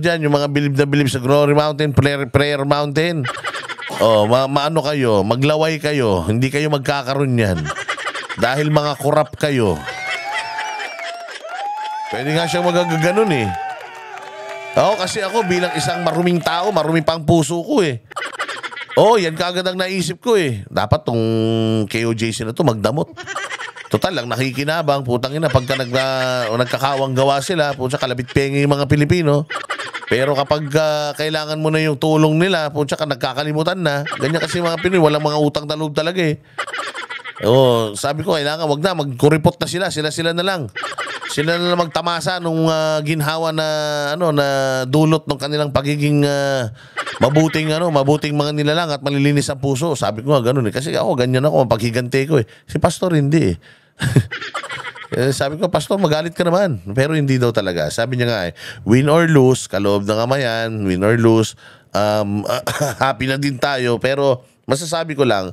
diyan, yung mga bilib na bilib sa Glory Mountain, Prayer Mountain. Oh, maano kayo, maglaway kayo, hindi kayo magkakaroon yan. Dahil mga korap kayo. Pwede nga siyang magagaganon eh. Kasi ako bilang isang maruming tao, marumi pa ang puso ko eh. Yan kaagad ang naisip ko eh. Dapat tong KOJC na to magdamot. Total lang nakikinabang, putang ina, pagka nagkakawang gawa sila, putya kalabit pengi yung mga Pilipino. Pero kapag kailangan mo na yung tulong nila, putya ka nagkakalimutan na. Ganyan kasi mga Pinoy, walang mga utang na loob talaga eh. Sabi ko kailangan wag na, magkuripot na sila na lang. Sila na lang magtamasa nung ginhawa na na dulot ng kanilang pagiging mabuting mga nilalang at malilinis ang puso. Sabi ko nga ganoon eh. Kasi ako ganyan ako, paghigante ko eh. Si Pastor hindi eh. Sabi ko, Pastor, magalit ka naman. Pero hindi daw talaga. Sabi niya nga eh, win or lose, kaloob ng ama yan, win or lose, happy na din tayo. Pero masasabi ko lang,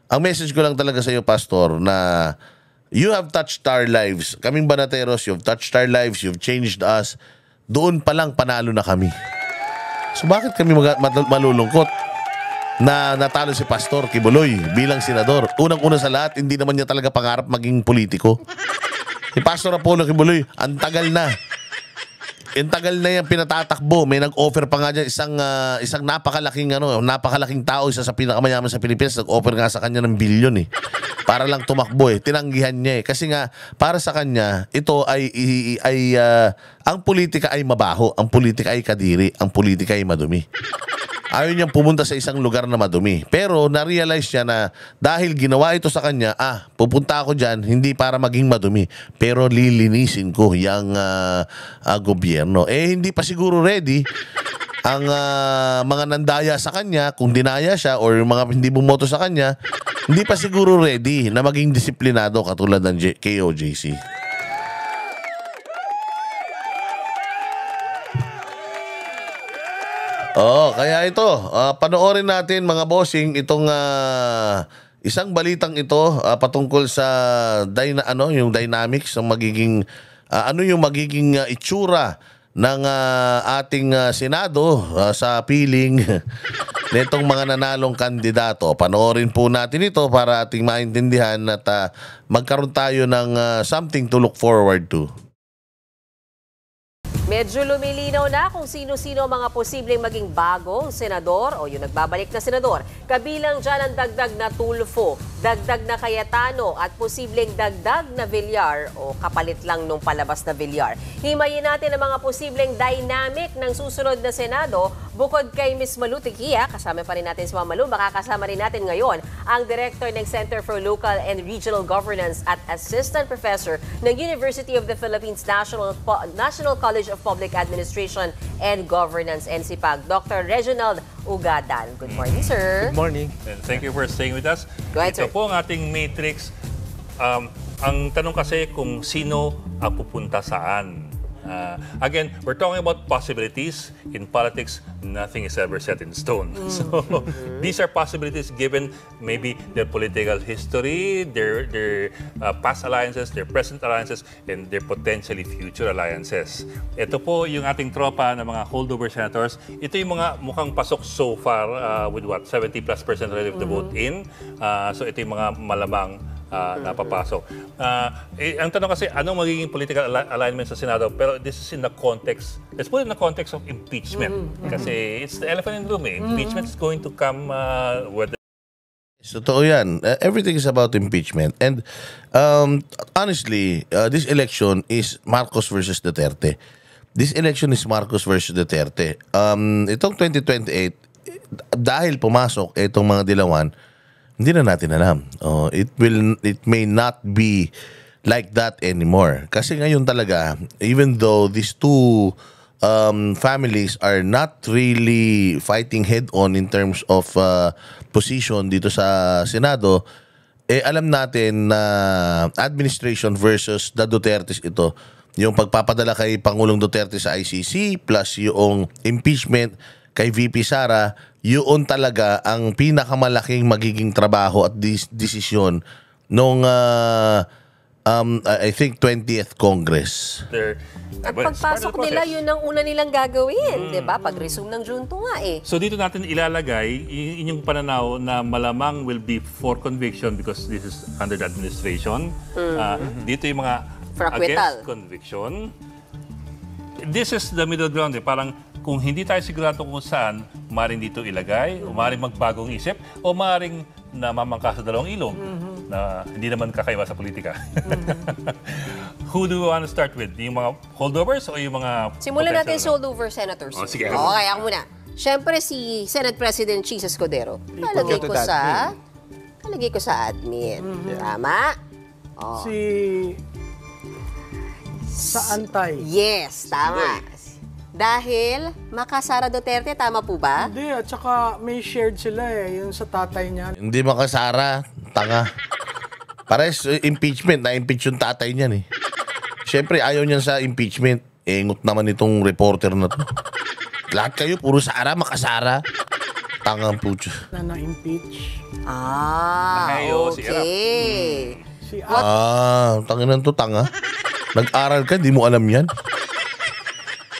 ang message ko lang talaga sa iyo, Pastor, na you have touched our lives. Kaming Banateros, you've touched our lives, you've changed us. Doon pa lang panalo na kami. So bakit kami malulungkot na natalo si Pastor Kibuloy bilang senador? Unang-una sa lahat, hindi naman niya talaga pangarap maging politiko. Si Pastor Apollo Kibuloy, ang tagal na. Ang tagal na yan pinatatakbo. May nag-offer pa nga dyan isang napakalaking tao, isa sa pinakamayaman sa Pilipinas, nag-offer nga sa kanya ng bilyon eh. Para lang tumakbo eh. Tinanggihan niya eh. Kasi nga, para sa kanya, ito ang politika ay mabaho, ang politika ay kadiri, ang politika ay madumi. Ayaw niyang pumunta sa isang lugar na madumi. Pero na-realize niya na dahil ginawa ito sa kanya, pupunta ako dyan, hindi para maging madumi, pero lilinisin ko yung gobyerno. Hindi pa siguro ready ang mga nandaya sa kanya, kung dinaya siya or mga hindi bumoto sa kanya, hindi pa siguro ready na maging disiplinado katulad ng KOJC. Kaya ito, panoorin natin mga bossing itong isang balitang ito patungkol sa yung dynamics ng magiging yung magiging itsura ng ating Senado sa piling nitong mga nanalong kandidato. Panoorin po natin ito para ating maintindihan at magkaroon tayo ng something to look forward to. Medyo lumilinaw na kung sino-sino mga posibleng maging bagong senador o yung nagbabalik na senador. Kabilang dyan ang dagdag na Tulfo, dagdag na Cayetano at posibleng dagdag na Villar o kapalit lang nung palabas na Villar. Himayin natin ang mga posibleng dynamic ng susunod na Senado bukod kay Ms. Malu Tequia. Kasama pa rin natin si Ma'am Malu. Makakasama rin natin ngayon ang Director ng Center for Local and Regional Governance at Assistant Professor ng University of the Philippines National College of Public Administration and Governance, NCPAG, Dr. Reginald Ugadan. Good morning, sir. Good morning. And thank you for staying with us. Go ahead, Ito sir. po ang ating matrix. Ang tanong kasi kung sino ang pupunta saan. Again, we're talking about possibilities. In politics, nothing is ever set in stone. So these are possibilities given maybe their political history, their past alliances, their present alliances, and their potentially future alliances. Ito po yung ating tropa ng mga holdover senators. Ito yung mga mukhang pasok so far with what? 70+% relative to vote in. So ito yung mga malamang napapasok. Ang tanong kasi, anong magiging political alignment sa Senado? Pero this is in the context, let's put it in the context of impeachment. Kasi it's the elephant in the room. Impeachment is going to come whether Totoo yan. Everything is about impeachment. And honestly, this election is Marcos versus Duterte. This election is Marcos versus Duterte. Itong 2028, dahil pumasok itong mga dilawan, hindi na natin alam. It may not be like that anymore. Kasi ngayon talaga, even though these two families are not really fighting head-on in terms of position dito sa Senado, alam natin na administration versus the Dutertes ito. Yung pagpapadala kay Pangulong Duterte sa ICC plus yung impeachment kay VP Sara, yun talaga ang pinakamalaking magiging trabaho at desisyon nung I think 20th Congress. At pagpasok nila, yun ang una nilang gagawin, di ba? Pag-resume ng Junto nga eh. So dito natin ilalagay inyong pananaw na malamang will be for conviction because this is under the administration. Dito yung mga against conviction. This is the middle ground. Parang kung hindi tayo sigurado kung saan, maaaring dito ilagay, o maaaring magbagong isip, o maaaring namamangka sa dalawang ilog na hindi naman kakaiba sa politika. Who do we want to start with? Yung mga holdovers o yung mga... Simulan natin sa holdover senators. Sige. Okay, ako muna. Siyempre si Senate President Chis Escudero. Nalagay ko sa admin. Tama? Sa antay. Yes, tama. Dahil makasara Duterte, tama po ba? Hindi, at saka may shared sila yung sa tatay niya. Hindi makasara, tanga. Pares impeachment, na-impeach yung tatay niyan eh. Siyempre, ayaw niyan sa impeachment. Engot naman itong reporter na to. Lahat kayo, puro Sara, makasara. Tangang pucho. Na-impeach. Okay. Tanginan to, tanga. Nag-aral ka, di mo alam yan.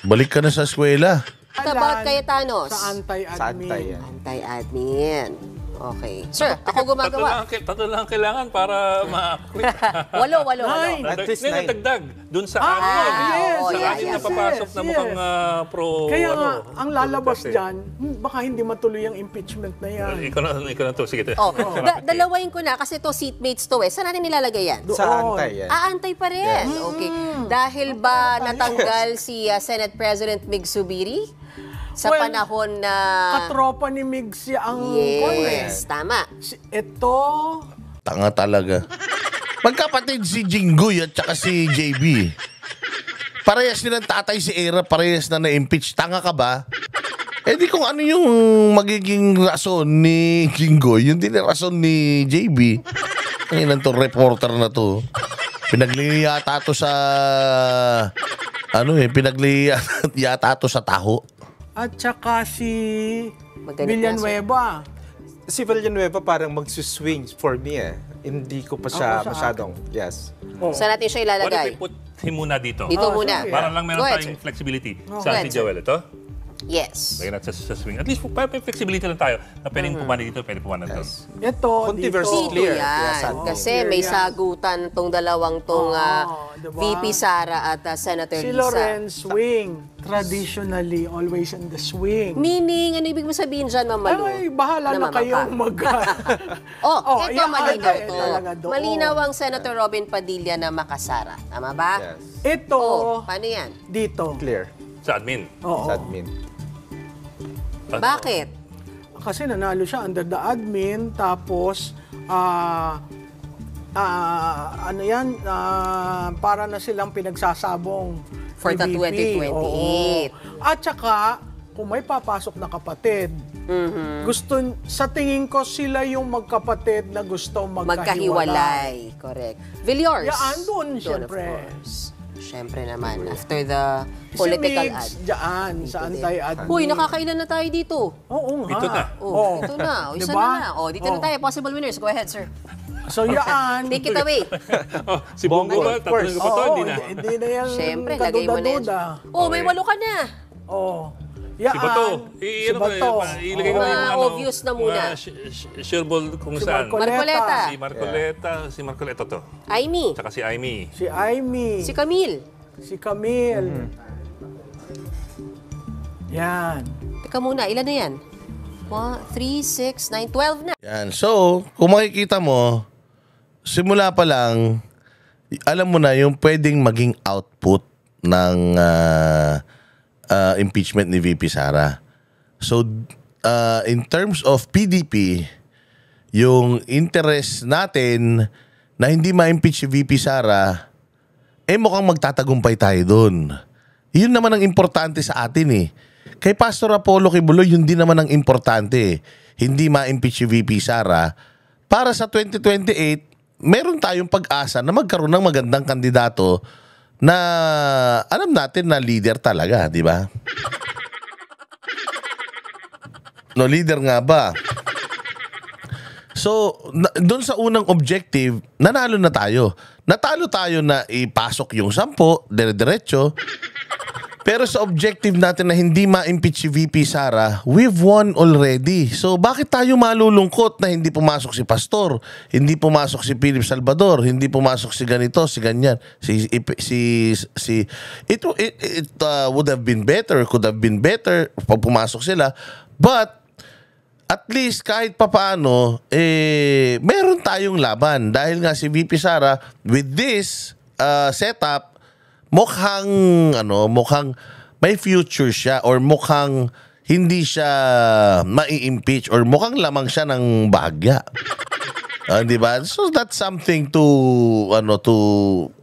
Balik ka na sa eskwela. About Cayetanos. Sa anti-admin. Anti-admin. Okay. Sir, ako gumagawa. Tatlo lang kailangan para ma-quit. Walo. Dagdag. Doon sa amin. Sa amin na papasok na mukhang pro... Kaya nga, ang lalabas dyan, baka hindi matuloy ang impeachment na yan. Ikaw na to. Sige. Dalawain ko na kasi to seatmates to eh. Saan natin nilalagay yan? Sa antay yan. Antay pa rin. Okay. Dahil ba natanggal si Senate President Mig Zubiri? Sa panahon na... Katropa ni Migs ang... Yes, tama. Ito... Tanga talaga. Magkapatid si Jinggoy at saka si JB. Parehas nilang tatay si Era, parehas na na-impeach. Tanga ka ba? Di kung ano yung magiging rason ni Jinggoy, yun din yung rason ni JB. Ngayon to reporter na to. Pinagliyata to sa... Pinagliyata to sa taho. At saka si Villanueva. Si Villanueva parang magsuswing for me eh. Hindi ko pa siya masyadong, yes. Saan natin siya ilalagay? What if we put him muna dito? Dito muna. Para lang meron tayong flexibility. Saan si Joel ito? Yes. Lagyan natin sa swing. At least para may flexibility lang tayo na pwedeng pumana dito, pwedeng pumana dito. Ito, controversy clear. Yan. Kasi may sagutan tong dalawang tong VP Sara at Senator Lisa. Si Lorenz swing. Traditionally, always in the swing. Meaning, ano ibig mo sabihin dyan, Ma'am Malu? Ay, bahala na kayong ito malinaw to. Malinaw ang Senator Robin Padilla na makasara. Tama ba? Yes. Ito. Paano yan? Dito. Clear. Sa admin. Sa admin. Bakit? Kasi nanalo siya under the admin, tapos para na silang pinagsasabong for the 2028. At saka, kung may papasok na kapatid, sa tingin ko sila yung magkapatid na gusto magkahiwalay. Correct. Villors. Yan, doon, siyempre. Siyempre naman, after the political ad. Diyan, sa anti-admin. Uy, nakakailan na tayo dito. Oo nga. Ito na. Ito na. Isa na. Dito na tayo. Possible winners. Go ahead, sir. So yan. Take it away. Si Bongo ba? Tatanong ko pa to, hindi na. Hindi na yan. Siyempre, lagay mo na yan. May 8 ka na. Yan. Si Bato. Si Bato. Ilagay ko na yung obvious na muna. Sureball kung Si saan. Marcoleta. Si Marcoleta to. Aimee. Tsaka si Aimee. Si Aimee. Si Camille. Si Camille. Yan. Teka muna, ilan na yan? 1, 3, 6, 9, 12 na. Yan. So, kung makikita mo, simula pa lang, alam mo na yung pwedeng maging output ng impeachment ni VP Sara. So, in terms of PDP, yung interest natin na hindi ma-impeach si VP Sara, mukhang magtatagumpay tayo doon. Yun naman ang importante sa atin eh. Kay Pastor Apollo Kibuloy, yun din naman ang importante eh. Hindi ma-impeach si VP Sara. Para sa 2028, meron tayong pag-asa na magkaroon ng magandang kandidato na alam natin na leader talaga, di ba? No, leader nga ba? So, doon sa unang objective, nanalo na tayo. Natalo tayo na ipasok yung 10, dire-diretso. Pero sa objective natin na hindi ma-impeach si VP Sara, we've won already. So bakit tayo malulungkot na hindi pumasok si Pastor, hindi pumasok si Philip Salvador, hindi pumasok si ganito, si ganyan, it would have been better, could have been better pag pumasok sila. But at least kahit papaano, meron tayong laban dahil nga si VP Sara with this setup, mukhang may future siya or mukhang hindi siya mai-impeach or mukhang lamang siya ng bahagya. Di ba? So that's something to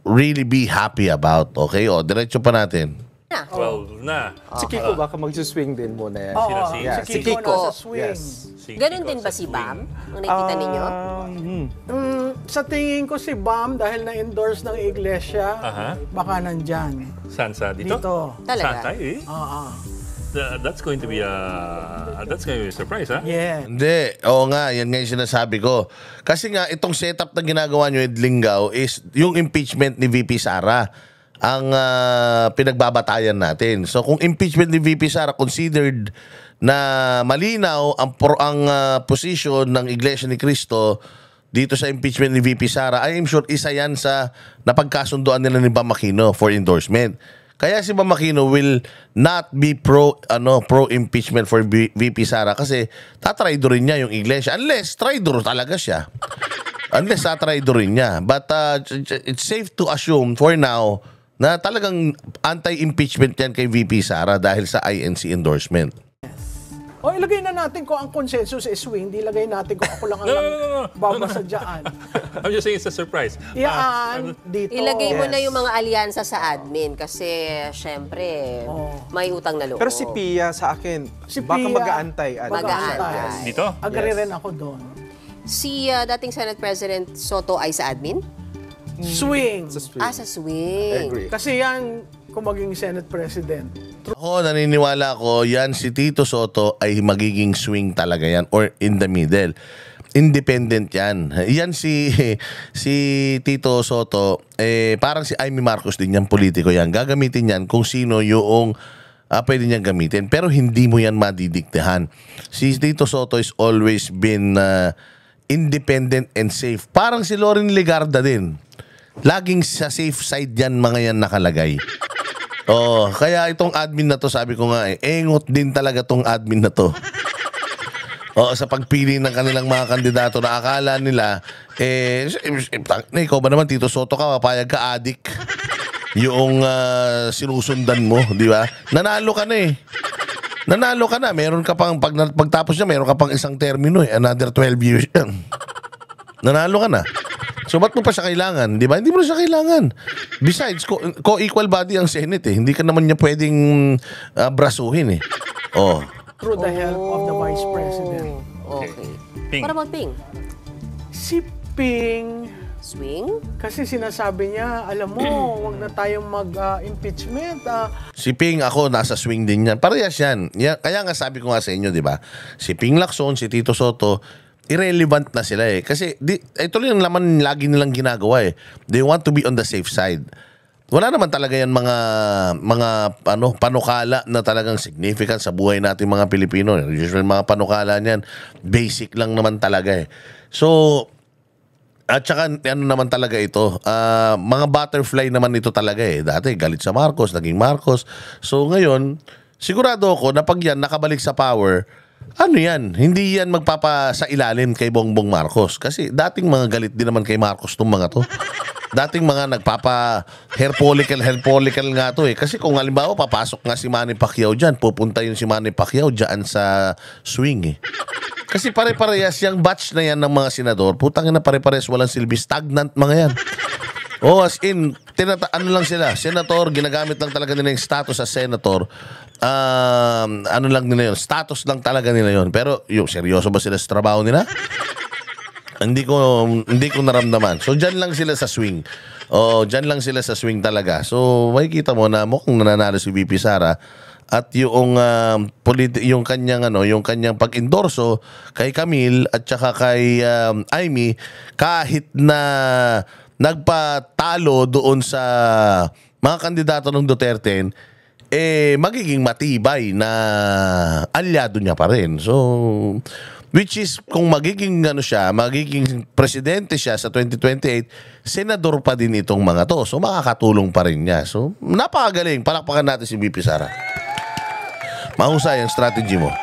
really be happy about. Okay? O, diretso pa natin. 12 na. Si Kiko baka mag-swing din muna yan. Si Kiko nasa swing. Yes. Ganun din ba si Bam? Ang nakikita ninyo? Sa tingin ko si Bam, dahil na-endorse ng iglesia, baka nandyan. Saan sa dito? Talaga? Saan tayo That's going to be a surprise, ha? Yeah. Hindi. Oo nga, yan nga yung sinasabi ko. Kasi nga, itong setup na ginagawa nyo Edlingao is yung impeachment ni VP Sara ang pinagbabatayan natin. So kung impeachment ni VP Sara considered na malinaw ang position ng Iglesia ni Cristo dito sa impeachment ni VP Sara, I am sure isa yan sa napagkasunduan nila ni Bam Aquino for endorsement. Kaya si Bam Aquino will not be pro impeachment for VP Sara kasi tatraidorin niya yung Iglesia unless traidor talaga siya. Unless tatraidorin niya. But it's safe to assume for now na talagang anti-impeachment yan kay VP Sara dahil sa INC endorsement. O ilagay na natin kung ang consensus is swing, hindi ilagay natin kung ako lang ang babasadyaan. I'm just saying it's a surprise. Dito. Ilagay mo na yung mga alyansa sa admin kasi syempre may utang na loob. Pero si Pia sa akin, baka mag-aantay. Mag-aantay. Dito? Agree rin ako doon. Si dating Senate President Soto ay sa admin? Swing. Sa swing. Kasi yan, kung maging Senate President. Ako, naniniwala ko, yan si Tito Soto ay magiging swing talaga yan or in the middle. Independent yan. Yan si Tito Soto, parang si Amy Marcos din yan, politiko yan. Gagamitin yan kung sino yung pwede niyang gamitin. Pero hindi mo yan madidiktahan. Si Tito Soto is always been independent and safe. Parang si Loren Legarda din. Laging sa safe side yan mga yan nakalagay. Kaya itong admin na to, sabi ko nga engot din talaga tong admin na to. Sa pagpili ng kanilang mga kandidato na akala nila, ikaw ba naman Tito Soto ka, papayag ka adik yung sinusundan mo, di ba? Nanalo ka na Nanalo ka na. Meron ka pang, pagtapos niya, meron ka pang isang termino another 12 years yan. Nanalo ka na. So, ba't mo pa siya kailangan? Di ba? Hindi mo na siya kailangan. Besides, co-equal body ang Senate Hindi ka naman niya pwedeng brasuhin Through the help of the Vice President. Okay. Ping. Para mag-Ping. Si Ping, swing? Kasi sinasabi niya, alam mo, wag na tayong mag-impeachment. Si Ping, ako, nasa swing din yan. Parehas yan. Kaya nga sabi ko nga sa inyo, di ba? Si Ping Lacson, si Tito Soto, irrelevant na sila Kasi ito lang yung laman lagi nilang ginagawa They want to be on the safe side. wala naman talaga yan mga panukala na talagang significant sa buhay natin mga Pilipino. Usually mga panukala niyan, basic lang naman talaga eh. So, at saka ano naman talaga ito, mga butterfly naman ito talaga eh. Dati galit sa Marcos, naging Marcos. So ngayon, sigurado ako na pag yan nakabalik sa power, ano yan, hindi yan magpapasa ilalim kay Bongbong Marcos. Kasi dating mga galit din naman kay Marcos itong mga to. Dating mga nagpapa hair follicle nga to eh. Kasi kung halimbawa papasok nga si Manny Pacquiao dyan, pupunta yun si Manny Pacquiao dyan sa swing eh. Kasi pare-parehas yung batch na yan ng mga senador, putang ina pare-parehas, walang silbi, stagnant mga yan. As in, ano lang sila, senator, ginagamit lang talaga nila yung status as senator. Ano lang nila yun, status lang talaga nila yun. Pero yung seryoso ba sila sa trabaho nila? Hindi ko naramdaman. So dyan lang sila sa swing. Dyan lang sila sa swing talaga. So makikita mo na mukhang nananalo si VP Sara at yung kanyang pag-endorso kay Camille at saka kay Amy, kahit na nagpatalo doon sa mga kandidato ng Duterte, magiging matibay na alyado niya pa rin. So which is, kung magiging presidente siya sa 2028, senador pa din itong mga to. So, makakatulong pa rin niya. So, napakagaling. Palakpakan natin si VP Sara. Mahusay ang strategy mo.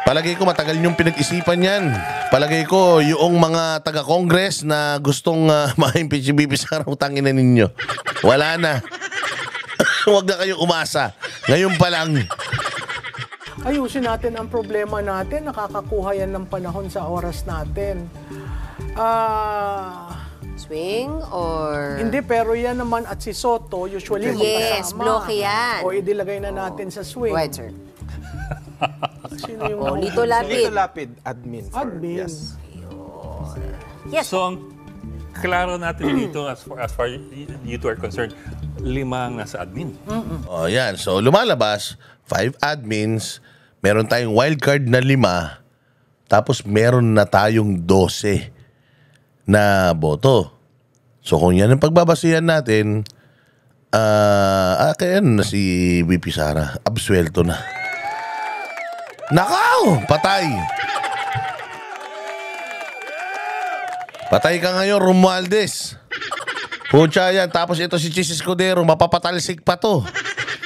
Palagay ko matagal niyong pinag-isipan yan. Palagay ko yung mga taga-Congress na gustong ma-impeach si VP Sara, utangin na ninyo. Wala na. Huwag na kayong umasa. Ngayon pa lang. Ayusin natin ang problema natin, nakakakuha yan ng panahon sa oras natin. Swing or... Hindi, pero yan naman at si Soto, usually yes, bloke yan. O idilagay na natin sa swing. Right, sir. Sino yung... Lito Lapid. Lito Lapid, admin. Admin. Yes. So, ang klaro natin dito as far you two are concerned, 5 ang nasa admin. Yan. So, lumalabas, 5 admins, meron tayong wildcard na 5, tapos meron na tayong 12 na boto. So, kung yan ang pagbabasihan natin, kaya na si VP Sara, absuelto na. Nakaw! Patay! Patay ka ngayon, Romualdez. Pucha yan. Tapos ito si Chis Escudero, mapapatalsik pa to.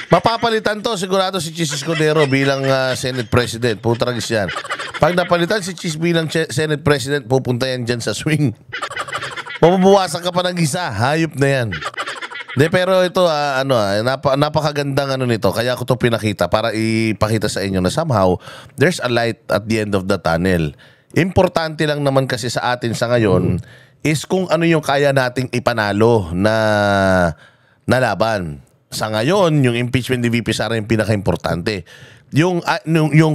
Mapapalitan to, sigurado si Chis Escudero bilang Senate President. Putragis yan. Pag napalitan si Chis bilang Senate President, pupunta yan dyan sa swing. Mabubuwasan ka pa ng isa. Hayop na yan. De, pero ito, napakagandang nito. Kaya ko to pinakita para ipakita sa inyo na somehow, there's a light at the end of the tunnel. Importante lang naman kasi sa atin sa ngayon is kung ano yung kaya nating ipanalo na laban. Sa ngayon, yung impeachment ni VP Sara yung pinaka-importante. Yung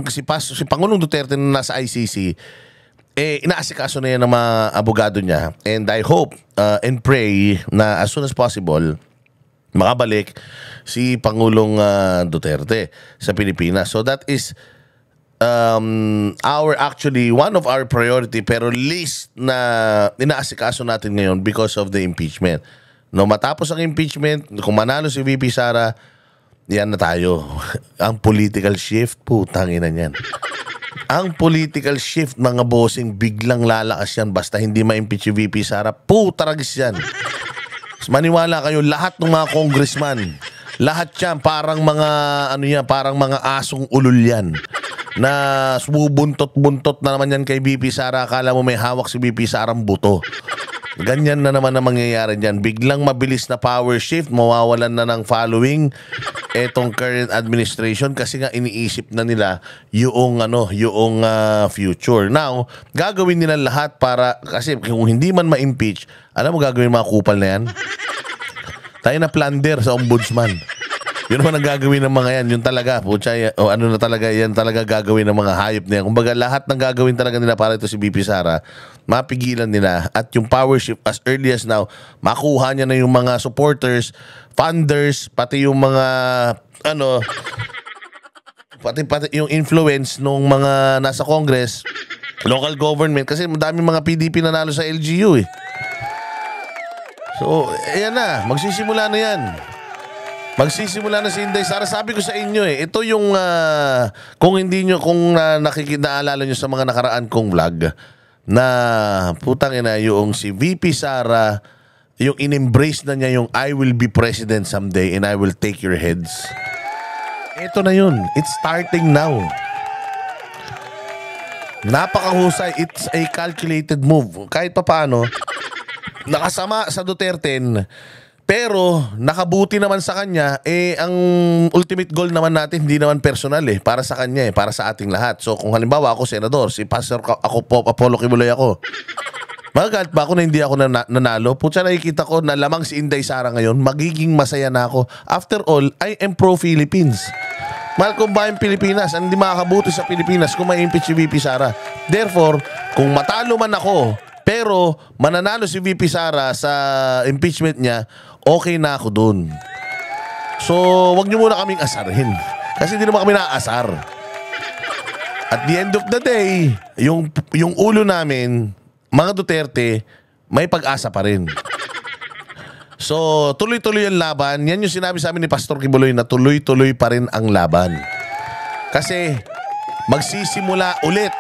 si Pangulong Duterte na nasa ICC, inaasikaso na yan ng mga abogado niya. And I hope and pray na as soon as possible, makabalik si Pangulong Duterte sa Pilipinas. So that is one of our priority, pero least na inaasikaso natin ngayon because of the impeachment. No, matapos ang impeachment, kung manalo si VP Sara, yan na tayo. Ang political shift, putangin na yan. Ang political shift, mga bossing, biglang lalakas yan basta hindi ma-impeach si VP Sara. Putaragis yan. Maniwala kayo, lahat ng mga congressman, lahat yan, parang mga asong ulul yan. Na bubuntot-buntot na naman yan kay VP Sara. Akala mo may hawak si VP Sarang buto. Ganyan na naman ang mangyayari dyan. Biglang mabilis na power shift, mawawalan na ng following etong current administration kasi nga iniisip na nila yung future. Now, gagawin nila lahat para, kasi kung hindi man ma-impeach, alam mo gagawin mga kupal na yan? Tayo na plunder sa ombudsman. Yun naman ang gagawin ng mga yan. Yun talaga, yan talaga gagawin ng mga hayop na yan. Kumbaga, lahat ng gagawin talaga nila para ito si VP Sara, mapigilan nila. At yung power shift as early as now, makuha niya na yung mga supporters, funders, pati yung mga, pati yung influence ng mga nasa Congress, local government. Kasi madaming mga PDP nanalo sa LGU eh. So, ayan na. Magsisimula na yan. Magsisimula na si Inday Sara. Sabi ko sa inyo ito yung kung hindi nyo, kung naalala nyo sa mga nakaraan kong vlog na putang ina yung si VP Sara, yung in-embrace na niya yung I will be president someday and I will take your heads. Ito na yun. It's starting now. Napakahusay. It's a calculated move. Kahit pa paano, nakasama sa Duterte, pero nakabuti naman sa kanya, ang ultimate goal naman natin, hindi naman personal para sa kanya para sa ating lahat. So kung halimbawa ako senador, si Pastor ako po, Apollo Kibuloy ako, magagalit ba ako na hindi ako nanalo? Putya, nakikita ko na lamang si Inday Sara ngayon, magiging masaya na ako. After all, I am pro-Philippines. Mahal kong bayan Pilipinas, hindi makakabuti sa Pilipinas kung may impeach si VP Sara. Therefore, kung matalo man ako, pero mananalo si VP Sara sa impeachment niya, okay na ako dun. So, wag niyo muna kaming asarin. Kasi hindi naman kami naaasar. At the end of the day, yung ulo namin, mga Duterte, may pag-asa pa rin. So, tuloy-tuloy ang laban. Yan yung sinabi sa amin ni Pastor Kibuloy na tuloy-tuloy pa rin ang laban. Kasi, magsisimula ulit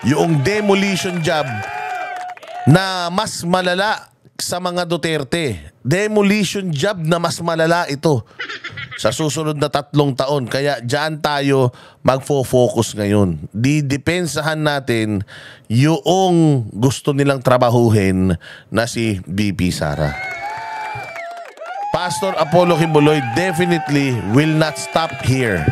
yung demolition job na mas malala sa mga Duterte. Demolition job na mas malala ito sa susunod na 3 taon. Kaya dyan tayo magfo-focus ngayon. Didepensahan natin yung gusto nilang trabahuhin na si VP Sara. Pastor Apollo Kibuloy definitely will not stop here.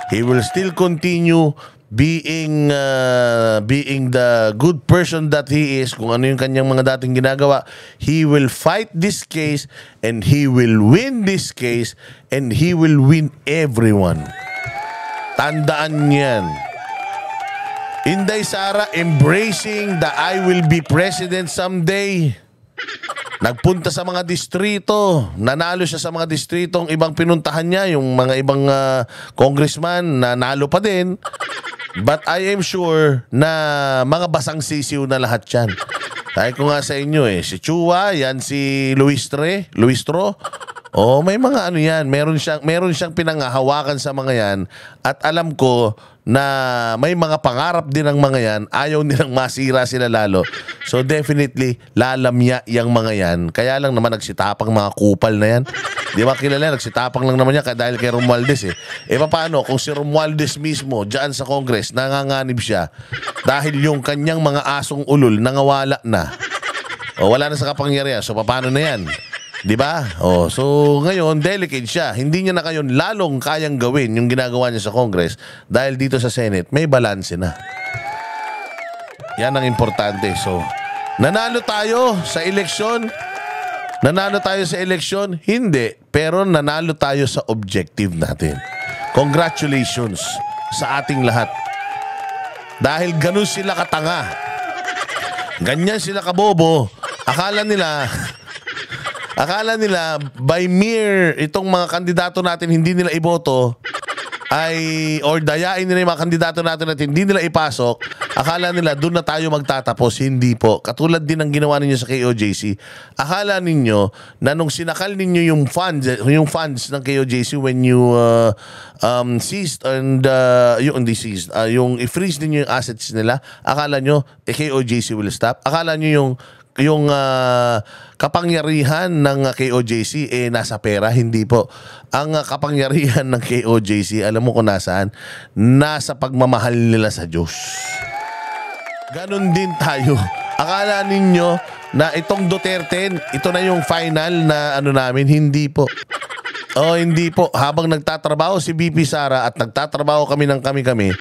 He will still continue being the good person that he is. Kung ano yung kanyang mga dating ginagawa, he will fight this case and he will win this case and he will win everyone. Tandaan yan. Inday Sara embracing the I will be president someday. Nagpunta sa mga distrito, nanalo siya sa mga distritong ibang pinuntahan niya, yung mga ibang congressman nanalo pa din. But I am sure na mga basang sisiw na lahat yan. Dahil ko nga sa inyo si Chua, yan si Luistro. May mga ano yan, meron siyang pinanghahawakan sa mga yan. At alam ko na may mga pangarap din ng mga yan, ayaw nilang masira sila lalo. So definitely, lalamya yung mga yan. Kaya lang naman nagsitapang mga kupal na yan. Di ba kilala, nagsitapang lang naman yan dahil kay Romualdez paano kung si Romualdez mismo dyan sa Congress, nanganganib siya dahil yung kanyang mga asong ulol nangawala na. Wala na sa kapangyarihan. So paano na yan? Di ba? So ngayon, delicate siya. Hindi niya na ngayon lalong kayang gawin yung ginagawa niya sa Congress dahil dito sa Senate, may balanse na. Yan ang importante. So, nanalo tayo sa eleksyon. Nanalo tayo sa eleksyon? Hindi. Pero nanalo tayo sa objective natin. Congratulations sa ating lahat. Dahil ganun sila katanga. Ganyan sila kabobo. Akala nila by mere itong mga kandidato natin hindi nila iboto or dayain nila yung mga kandidato natin at hindi nila ipasok, akala nila doon na tayo magtatapos. Hindi po. Katulad din ng ginawa ninyo sa KOJC. Akala ninyo na nung sinakal ninyo yung funds ng KOJC when you seized and yung i-freeze ninyo yung assets nila, akala nyo KOJC will stop. Akala nyo yung kapangyarihan ng KOJC nasa pera. Hindi po. Ang kapangyarihan ng KOJC, alam mo kung nasaan? Nasa pagmamahal nila sa Diyos. Ganon din tayo. Akala ninyo na itong Duterte, ito na yung final na namin. Hindi po. Hindi po. Habang nagtatrabaho si VP Sara at nagtatrabaho kami ng kami-kami,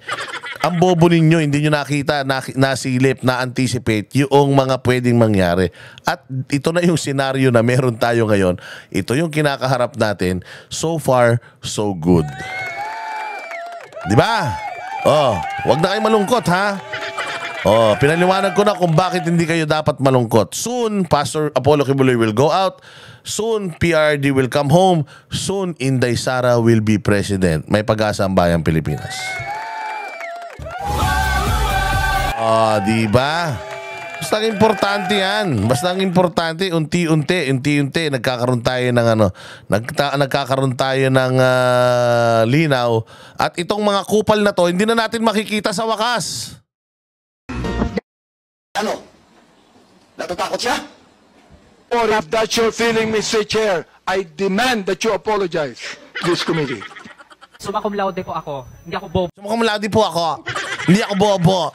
ang bobo ninyo, hindi nyo nakita, nasilip, na-anticipate yung mga pwedeng mangyari. At ito na yung senaryo na meron tayo ngayon. Ito yung kinakaharap natin. So far, so good. Diba? Wag na kayo malungkot, ha? Pinaliwanag ko na kung bakit hindi kayo dapat malungkot. Soon, Pastor Apollo Kibuloy will go out. Soon, PRD will come home. Soon, Inday Sara will be president. May pag-asa ang bayang Pilipinas. Diba? Basta ang importante yan. Basta ang importante, unti-unti, nagkakaroon tayo ng nagkakaroon tayo ng linaw. At itong mga kupal na to, hindi na natin makikita sa wakas. Ano? Natatakot siya? Or if that's your feeling, Mr. Chair, I demand that you apologize to this committee. Summa cum laude po ako. Hindi ako bobo. Summa cum laude po ako. Hindi ako bobo.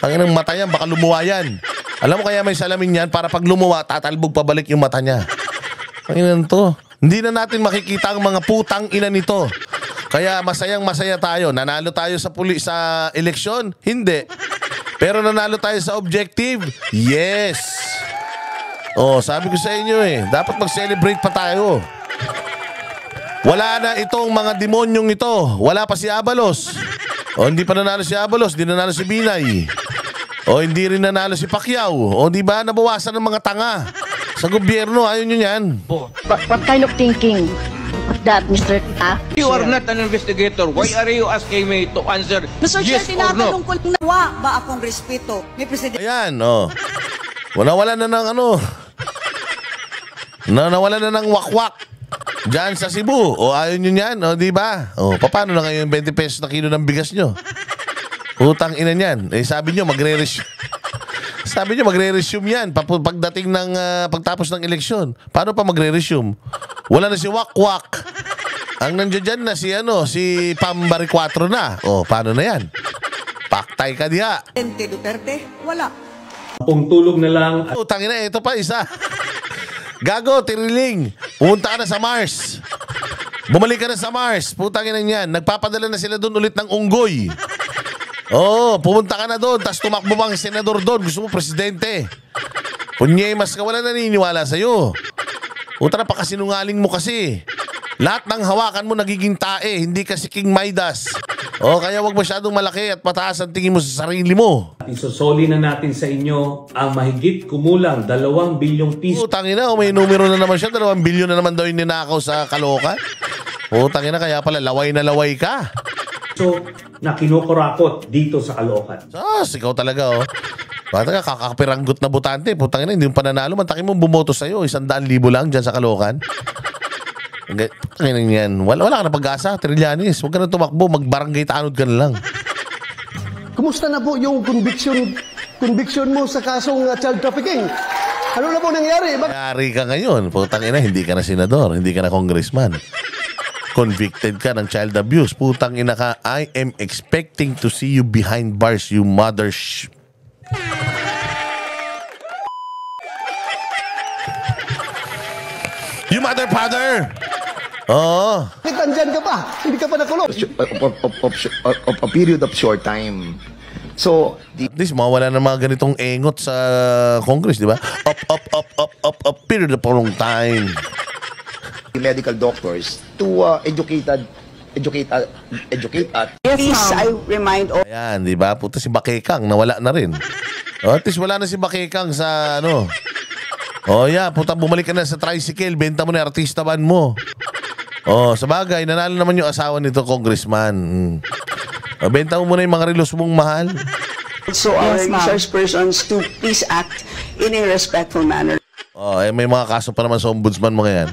Tanginang mata yan, baka lumuwa yan. Alam mo kaya may salamin yan para pag lumuwa, tatalbog pabalik yung mata niya. Tanginan to. Hindi na natin makikita ang mga putang ina nito. Kaya masayang masaya tayo. Nanalo tayo sa eleksyon? Hindi. Pero nanalo tayo sa objective? Yes. Oh, sabi ko sa inyo dapat mag-celebrate pa tayo. Wala na itong mga demonyong ito. Wala pa si Abalos. O hindi pa nanalo si Abalos, hindi nanalo si Binay. O hindi rin nanalo si Pacquiao. O di ba nabawasan ng mga tanga sa gobyerno? Ayaw nyo yan. What kind of thinking that, Mr. You are not an investigator. Why are you asking me to answer Mr. Chair, yes or no? tinatanong ko lang nawa ba akong respeto ni Presidente? Ayan, nawala na ng nawala na ng wakwak diyan sa Cebu. O ayaw nyo yan, di ba? O paano na ngayon 20 pesos na kilo ng bigas nyo? Utang ina niyan. Sabi nyo magre-resume. Sabi nyo magre-resume yan pagdating ng pagtapos ng eleksyon. Paano pa magre-resume? Wala na si Wakwak. Ang nandiyan dyan na si Pambari 4 na. O paano na yan? Paktay ka diha. Presidente Duterte, wala. Kung tulog na lang. Utang ina, ito pa isa. Gago, tiriling. Pumunta ka na sa Mars. Bumalik ka na sa Mars. Putang ina niyan. Nagpapadala na sila doon ulit ng unggoy. Pumunta ka na doon. Tapos tumakbo bang senador doon. Gusto mo presidente. Punyemas ka, wala naniniwala sa'yo. Puta na, pakasinungaling mo kasi. Lahat ng hawakan mo nagiging tae. Hindi kasi King Midas. Kaya wag masyadong malaki at pataas ang tingin mo sa sarili mo. Isosoli na natin sa inyo ang mahigit kumulang 2 bilyong piso. Tangina, may numero na naman siya. 2 bilyon na naman daw yung ninakaw sa Caloocan. Tangina, kaya pala laway na laway ka. So, na kinukurakot dito sa Caloocan. Ikaw talaga, Bata ka, kakapiranggot na butante. Putangina, hindi yung pananalo. Mantakin mo bumoto sa'yo. 100,000 lang dyan sa Caloocan. Wala ka na pag-asa, Trillanes. Huwag ka na tumakbo, mag-barangay tanod ka na lang. Kumusta na po yung conviction mo sa kasong child trafficking? Ano na po nangyari? Nangyari ka ngayon. Putang ina, hindi ka na senador, hindi ka na congressman. Convicted ka ng child abuse. Putang ina ka, I am expecting to see you behind bars, you mother You mother father! Bakit andyan ka pa? Hindi ka pa nakulong. A period of short time. So, at least mawala na mga ganitong engot sa Congress, di ba? Up, period of a long time. The medical doctors to educate at Please, I remind all. Ayan, di ba? Puta si Bakekang, nawala na rin. At least wala na si Bakekang sa puta, bumalik ka na sa tricycle, benta mo na artista ban mo. Sa bagay, nanalo naman yung asawa nito, congressman. Benta mo muna yung mga relos mong mahal. So our research persons to please act in a respectful manner. May mga kaso pa naman sa ombudsman mga yan.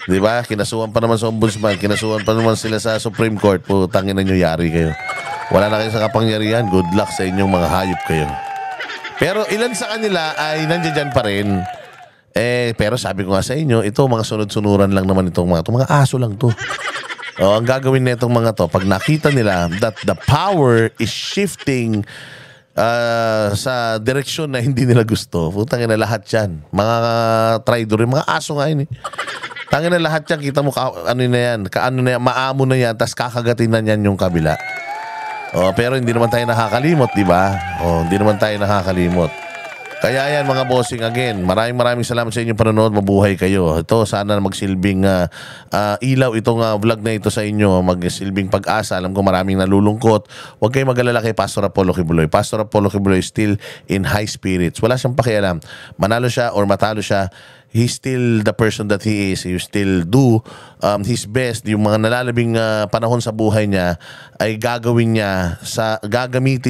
Di ba? Kinasuhan pa naman sa ombudsman. Kinasuhan pa naman sila sa Supreme Court. Putangin na nyo, yari kayo. Wala na kayo sa kapangyarihan. Good luck sa inyong mga hayop kayo. Pero ilan sa kanila ay nandiyan pa rin. Pero sabi ko nga sa inyo, ito mga sunod-sunuran lang naman itong mga aso lang to. Ang gagawin nitong mga to, pag nakita nila that the power is shifting sa direksyon na hindi nila gusto, putangin na lahat yan. Mga traidor, mga aso nga yun. Tangin na lahat yan, kita mo maamo na yan, tas kakagatin na yan yung kabila. Pero hindi naman tayo nakakalimot, di ba? Hindi naman tayo nakakalimot. Kaya yan mga bossing, again, maraming salamat sa inyong panonood. Mabuhay kayo. Ito, sana magsilbing ilaw itong vlog na ito sa inyo. Magsilbing pag-asa. Alam ko maraming nalulungkot. Huwag kayong mag-alala kay Pastor Apollo Kibuloy. Pastor Apollo Kibuloy is still in high spirits. Wala siyang pakialam. Manalo siya or matalo siya, he's still the person that he is. He still do his best. Yung mga nalalabing panahon sa buhay niya ay gagamitin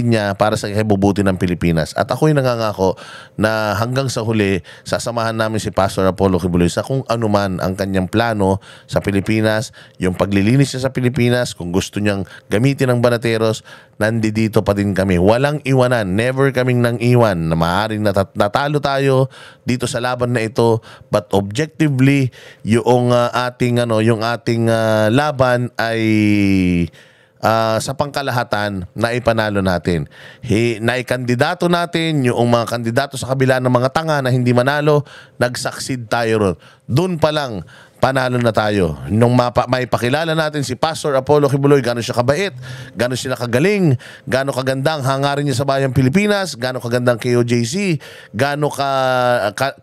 niya para sa ikabubuti ng Pilipinas. At ako'y nangangako na hanggang sa huli, sasamahan namin si Pastor Apollo Kibuloy sa kung ano man ang kanyang plano sa Pilipinas, yung paglilinis niya sa Pilipinas, kung gusto niyang gamitin ang Banateros, nandito pa din kami. Walang iwanan. Never kaming nang iwan na maaaring natalo tayo dito sa laban na ito. But objectively, yung ating laban ay sa pangkalahatan na ipanalo natin. Naikandidato natin yung mga kandidato sa kabila ng mga tanga na hindi manalo, nag-succeed tayo ron. Doon pa lang, panalo na tayo. Nung maipakilala natin si Pastor Apollo Kibuloy, gano'n siya kabait, gano'n siya kagaling, gano'n kagandang hangarin niya sa bayang Pilipinas, gano'n kagandang KOJC, gano'n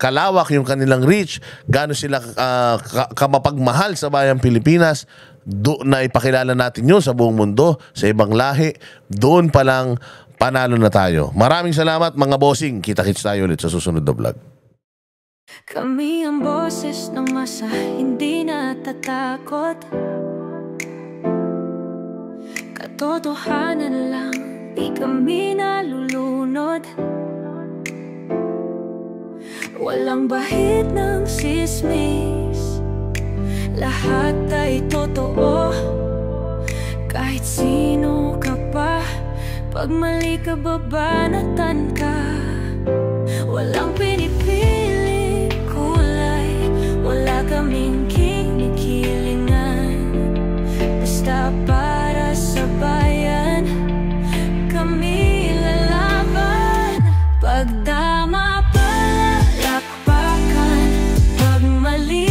kalawak yung kanilang reach, gano'n sila kamapagmahal sa bayang Pilipinas. Doon na ipakilala natin yun sa buong mundo, sa ibang lahi. Doon pa lang, panalo na tayo. Maraming salamat mga bossing. Kita-kits tayo ulit sa susunod na vlog. Kami ang boses ng masa, hindi natatakot. Katotohanan lang, di kami nalulunod. Walang bahid ng sismis, lahat ay totoo. Kahit sino ka pa, pag mali ka babanatan ka. Walang pinipili kulay, wala kaming kinikilingan. Basta para sa bayan, kami lalaban. Pag tama palakpakan, pag mali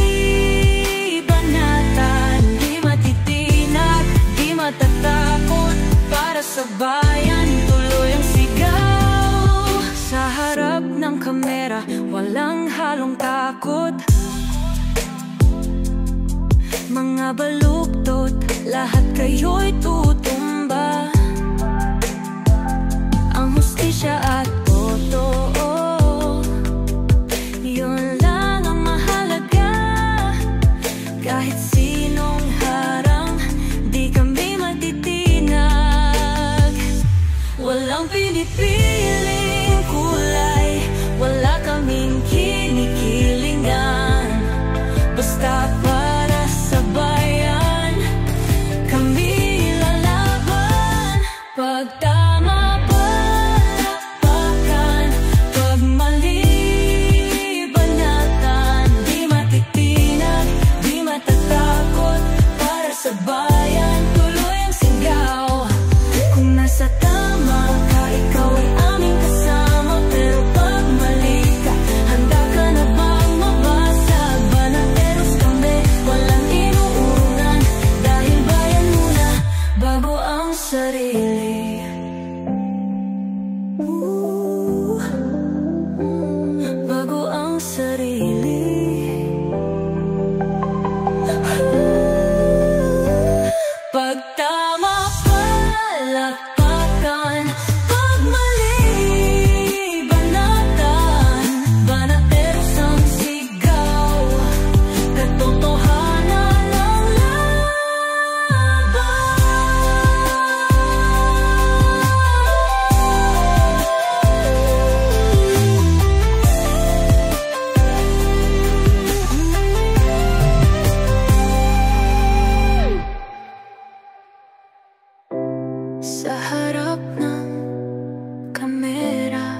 banatan. Di matitinag, di matatakot, para sa bayan tuloy ang sigaw. Sa harap ng kamera, walang halong takot. Mga baluktot, lahat kayo'y tutumba. Ang hustisya at totoo, yun lang ang mahalaga. Kahit sinong harang, di kami matitinag. Walang pinipiling kulay, wala kaming kinikilingan. Basta para sa bayan, kami lalaban. Pag tama palakpakan, pag mali banatan. Di matitinag, di matatakot, para sa bayan tuloy ang sigaw. Kung nasa tama ka, ikaw ay aming kasama. Pero pag mali ka, handa ka na bang mabasag? Banateros kami, walang inuunan, dahil bayan muna bago ang sarili. Bago ang sarili. Pag tama palakpakan, pag mali banatan. Banateros ang sigaw, katotohanan ang laban. Sa harap ng kamera,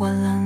walang